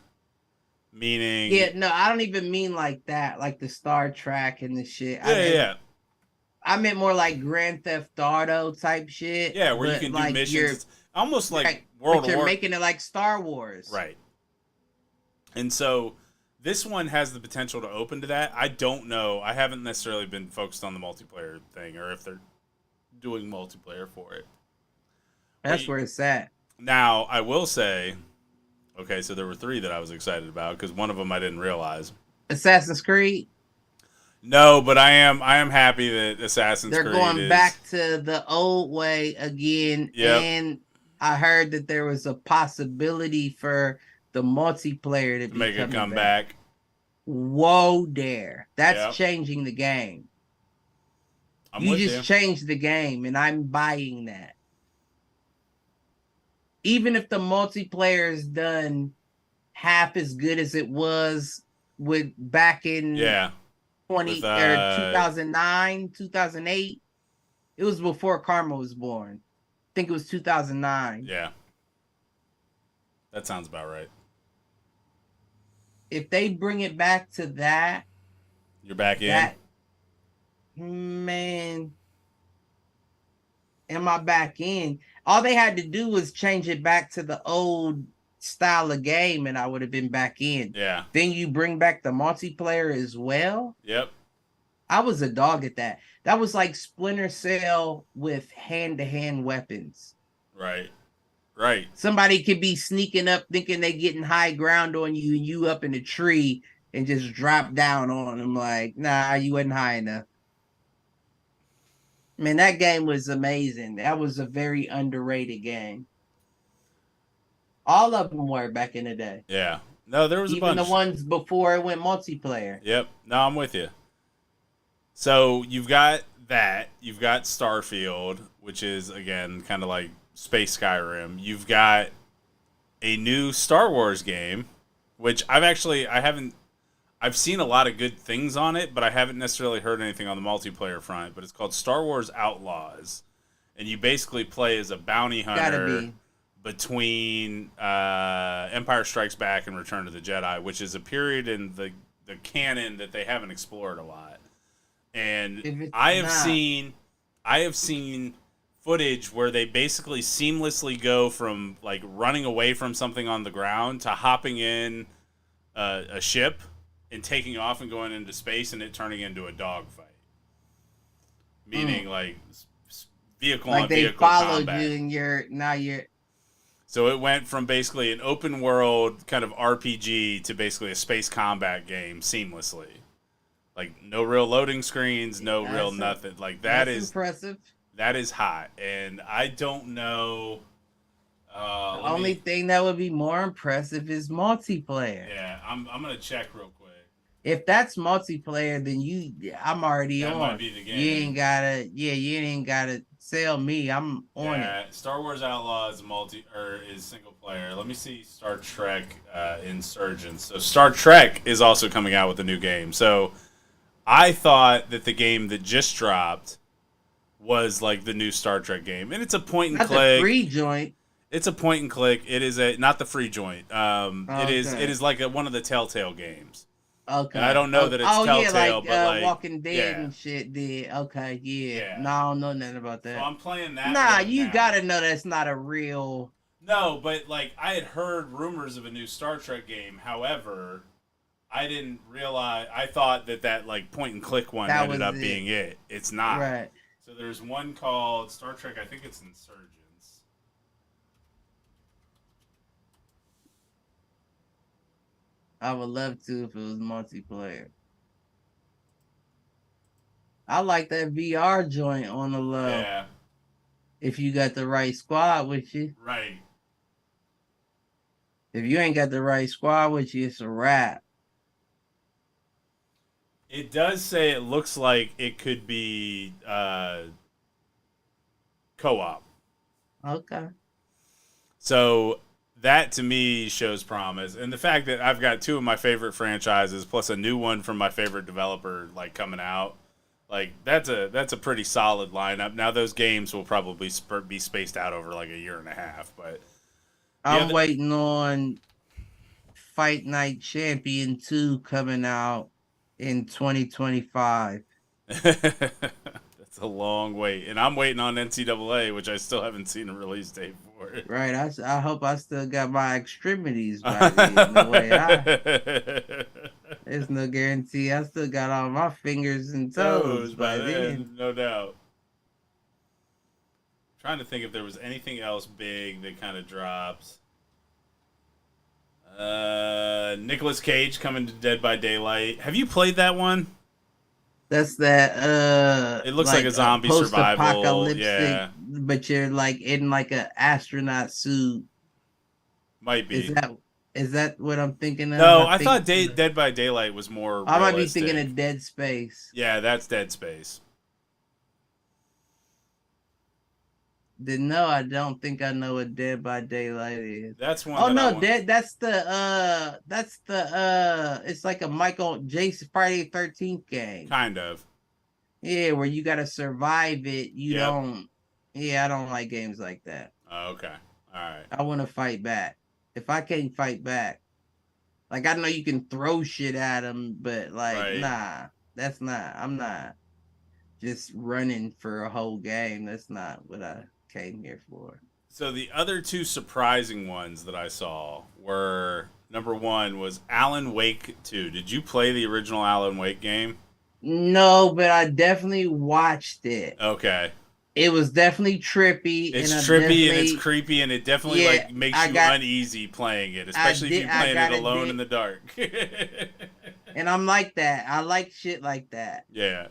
Meaning, I don't even mean like that, like the Star Trek and the shit. I meant more like Grand Theft Auto type shit. Yeah, where you can do missions. It's almost like World of Warcraft. But you're making it like Star Wars. Right. And so this one has the potential to open to that. I don't know. I haven't necessarily been focused on the multiplayer thing or if they're doing multiplayer for it. That's where it's at. Now, I will say, okay, so there were 3 that I was excited about because one of them I didn't realize. Assassin's Creed? No, but I am happy that Assassin's Creed They're going back to the old way again. Yep. And I heard that there was a possibility for the multiplayer to make a comeback. Whoa there. That's changing the game. You just changed the game, and I'm buying that. Even if the multiplayer is done half as good as it was with back in 2009, 2008. It was before Karma was born. I think it was 2009. Yeah. That sounds about right. If they bring it back to that, you're back in. Man, am I back in? All they had to do was change it back to the old style of game, and I would have been back in. Yeah. Then you bring back the multiplayer as well. Yep. I was a dog at that. That was like Splinter Cell with hand-to-hand weapons. Right. Somebody could be sneaking up thinking they getting high ground on you, and you up in a tree and just drop down on them like, nah, you wasn't high enough. Man, that game was amazing. That was a very underrated game. All of them were back in the day. Yeah. No, there was a Even bunch. the ones before it went multiplayer. Yep. No, I'm with you. So you've got that. You've got Starfield, which is, again, kind of like Space Skyrim. You've got a new Star Wars game, which I've seen a lot of good things on it, but I haven't necessarily heard anything on the multiplayer front. But it's called Star Wars Outlaws. And you basically play as a bounty hunter between Empire Strikes Back and Return of the Jedi, which is a period in the canon that they haven't explored a lot. And I have seen footage where they basically seamlessly go from like running away from something on the ground to hopping in a ship and taking off and going into space and it turning into a dogfight. Meaning like vehicle on vehicle combat. Like they followed you and So it went from basically an open world kind of RPG to basically a space combat game seamlessly. Like no real loading screens, no real nothing. Like that's impressive. That is hot, and I don't know. The only thing that would be more impressive is multiplayer. Yeah, I'm gonna check real quick. If that's multiplayer, then I'm already on. That might be the game. You ain't gotta sell me. I'm on it. Star Wars Outlaws is single player. Let me see Star Trek Insurgents. So Star Trek is also coming out with a new game. So I thought that the game that just dropped was like the new Star Trek game, and it's a point and Not click. The free joint. It's a point and click. It is not the free joint. It is like one of the Telltale games. Okay. And I don't know that it's Telltale, but like Walking Dead and shit did. Okay, yeah. No, I don't know nothing about that. So I'm playing that. Nah, you gotta know that's not a real. No, but like I had heard rumors of a new Star Trek game. However, I didn't realize. I thought that like point and click one ended up being it. It's not. Right. So there's one called Star Trek. I think it's Insurgents. I would love to if it was multiplayer. I like that VR joint on the low. Yeah. If you got the right squad with you. Right. If you ain't got the right squad with you, it's a wrap. It does say it looks like it could be co-op. Okay. So that to me shows promise, and the fact that I've got two of my favorite franchises plus a new one from my favorite developer like coming out, like that's a pretty solid lineup. Now those games will probably be spaced out over like a year and a half, but I'm waiting on Fight Night Champion 2 coming out in 2025. That's a long wait, and I'm waiting on NCAA, which I still haven't seen a release date for. Right, I hope I still got my extremities by then. No way. There's no guarantee. I still got all my fingers and toes by then. No doubt. Trying to think if there was anything else big that kind of drops. Nicolas Cage coming to Dead by Daylight. Have you played that one? That's that it looks like a zombie survival. Yeah. But you're like in like an astronaut suit. Might be. Is that what I'm thinking of? No, I thought Dead by Daylight was more I might be realistic. thinking of Dead Space. Yeah, that's Dead Space. No, I don't think I know what Dead by Daylight is. That's one. Oh no, that's the it's like a Michael Jason Friday the 13th game. Kind of. Yeah, where you gotta survive it. You don't. Yeah, I don't like games like that. Oh, okay. All right. I want to fight back. If I can't fight back, like I know you can throw shit at them, but like nah, that's not. I'm not just running for a whole game. That's not what I came here for. So the other two surprising ones that I saw were, number one was Alan Wake 2. Did you play the original Alan Wake game? No, but I definitely watched it. Okay. It was definitely trippy. It's trippy and it's creepy, and it definitely like makes you uneasy playing it, especially if you're playing it alone in the dark. And I'm like that. I like shit like that. Yeah.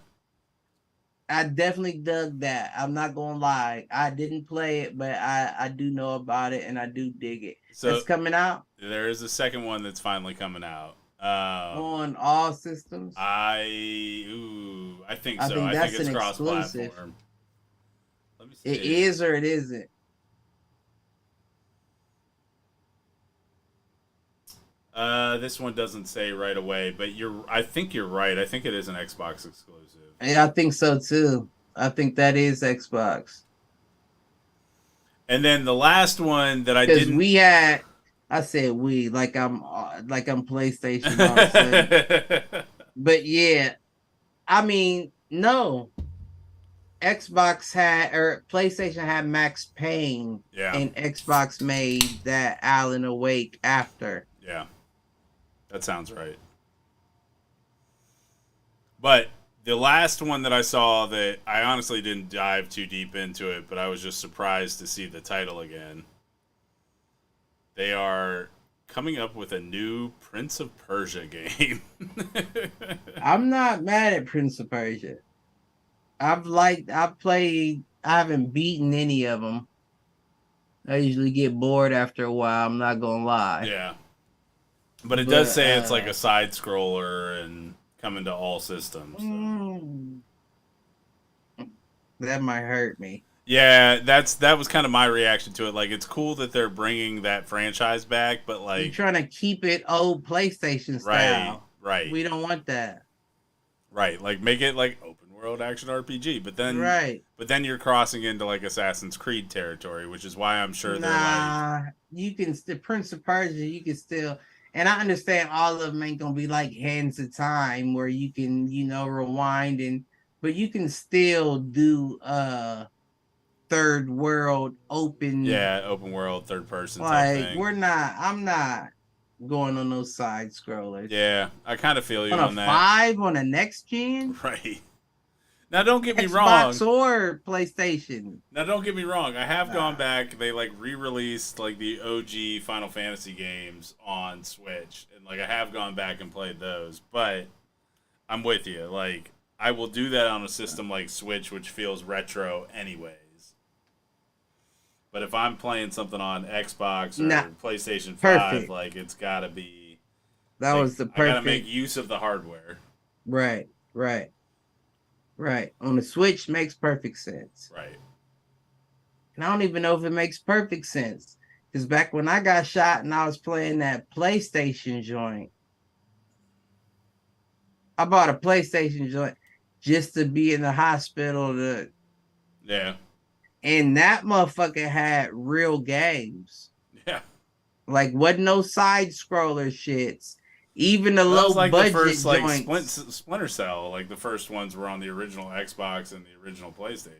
I definitely dug that. I'm not gonna lie. I didn't play it, but I do know about it and I do dig it. So it's coming out. There is a second one that's finally coming out. On all systems. I think so. I think it's cross-platform. Let me see. It is or it isn't. This one doesn't say right away, but I think you're right. I think it is an Xbox exclusive. Yeah, I think so too. I think that is Xbox. And then the last one that I didn't. We had. I said we like I'm PlayStation. All of a sudden. But yeah, I mean no. Xbox had or PlayStation had Max Payne. Yeah. And Xbox made that Alan Awake after. Yeah. That sounds right. But the last one that I saw that I honestly didn't dive too deep into it, but I was just surprised to see the title again. They are coming up with a new Prince of Persia game. I'm not mad at Prince of Persia. I've played, I haven't beaten any of them. I usually get bored after a while, I'm not gonna lie. Yeah. But it does say it's like a side scroller and coming to all systems. So. That might hurt me. Yeah, that was kind of my reaction to it. Like, it's cool that they're bringing that franchise back, but like you're trying to keep it old PlayStation style. Right. We don't want that. Right, like make it like open world action RPG, but then but then you're crossing into like Assassin's Creed territory, which is why I'm sure they're like you can the Prince of Persia, you can still. And I understand all of them ain't gonna be like Hands of Time where you can, rewind but you can still do third world open. Yeah, open world, third person type like thing. I'm not going on those side scrollers. Yeah, I kind of feel you on that. 5 on a next gen? Right. Now don't get me wrong. Xbox or PlayStation. Now don't get me wrong. I have gone back. They like re-released like the OG Final Fantasy games on Switch, and like I have gone back and played those. But I'm with you. Like I will do that on a system like Switch, which feels retro anyways. But if I'm playing something on Xbox or PlayStation 5, like it's got to be. That was the perfect. I got to make use of the hardware. Right. On the Switch makes perfect sense. Right. And I don't even know if it makes perfect sense. Because back when I got shot and I was playing that PlayStation joint, I bought a PlayStation joint just to be in the hospital. Yeah. And that motherfucker had real games. Yeah. Like, wasn't no side scroller shits. Even the low like budget the first joints. Splinter Cell, like the first ones were on the original Xbox and the original PlayStation.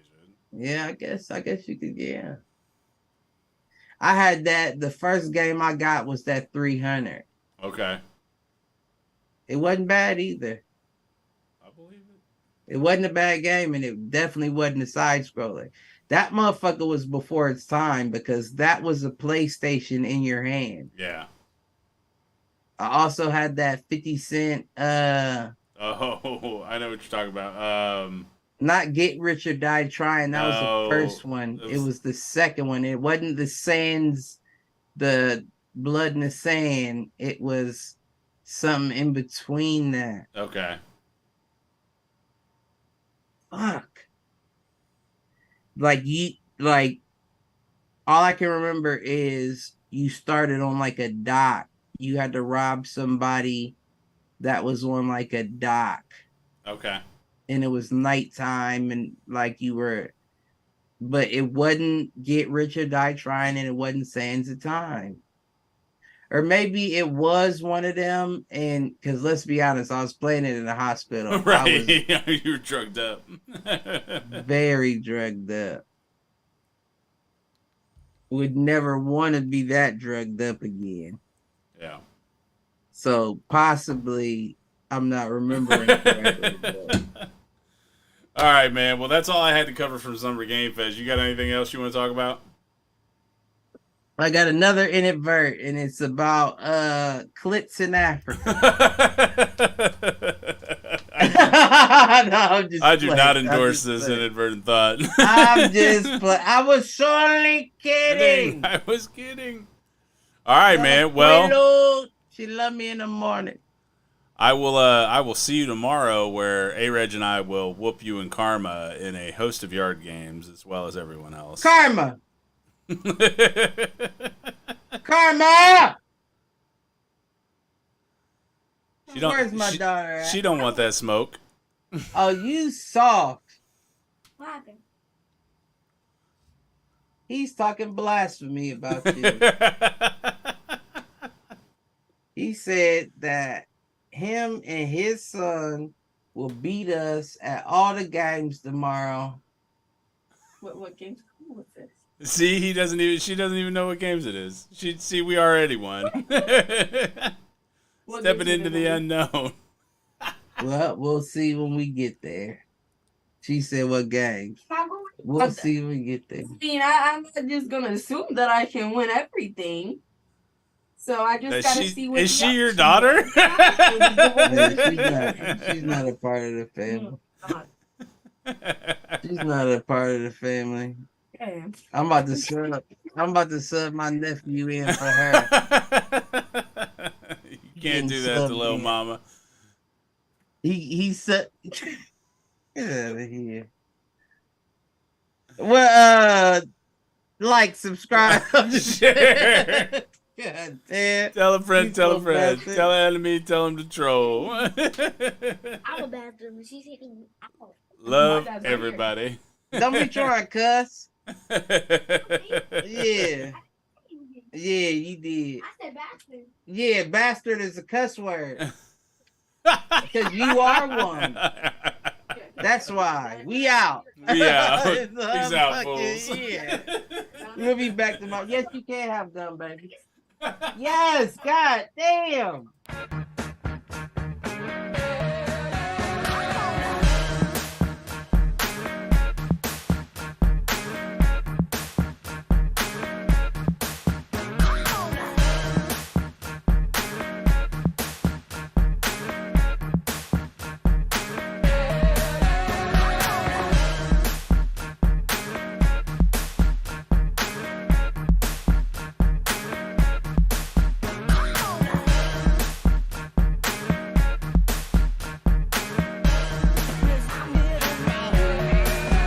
Yeah, I guess you could. Yeah, I had that. The first game I got was that 300. Okay. It wasn't bad either. I believe it. It wasn't a bad game, and it definitely wasn't a side scroller. That motherfucker was before its time because that was a PlayStation in your hand. Yeah. I also had that 50 Cent. Oh, I know what you're talking about. Not Get Rich or Die Trying. That was the first one. It was the second one. It wasn't the Sands, the Blood in the Sand. It was something in between that. Okay. Fuck. Like all I can remember is you started on like a dock. You had to rob somebody that was on like a dock. Okay. And it was nighttime and like but it wasn't Get Rich or Die Trying and it wasn't Sands of Time. Or maybe it was one of them, and because let's be honest, I was playing it in the hospital. Right. You were drugged up. Very drugged up. Would never want to be that drugged up again. Yeah. So possibly I'm not remembering correctly. All right, man. Well, that's all I had to cover from Summer Game Fest. You got anything else you want to talk about? I got another inadvert, and it's about clits in Africa. I'm just I do playing. not I'm endorse just this playing. inadvertent thought. I'm just playing. I was surely kidding. I was kidding. All right, man. Well, she loved me in the morning. I will see you tomorrow, where A-Reg and I will whoop you in Karma in a host of yard games, as well as everyone else. Karma. Karma. Where's my daughter at? She don't want that smoke. Oh, you soft. What happened? He's talking blasphemy about you. He said that him and his son will beat us at all the games tomorrow. What games? What's this? See, she doesn't even know what games it is. We already won. Stepping into the unknown. Well, we'll see when we get there. She said, what games? We'll see when we get there. I mean, I'm not just gonna assume that I can win everything. So I just gotta see what. Is she your daughter? She's not a part of the family. She's not a part of the family. Okay. I'm about to sub my nephew in for her. You can't do that to little mama. He said, get out of here. Well, like, subscribe, share. God damn. Tell a friend, tell a friend. Tell an enemy, tell him to troll. I'm a bastard, but she's hitting me out. Love everybody. Don't be trying, cuss. Yeah. Yeah, you did. I said bastard. Yeah, bastard is a cuss word. Because you are one. That's why. We out. We out. Peace out, fools. Yeah. We'll be back tomorrow. Yes, you can have gum, baby. Yes, god damn.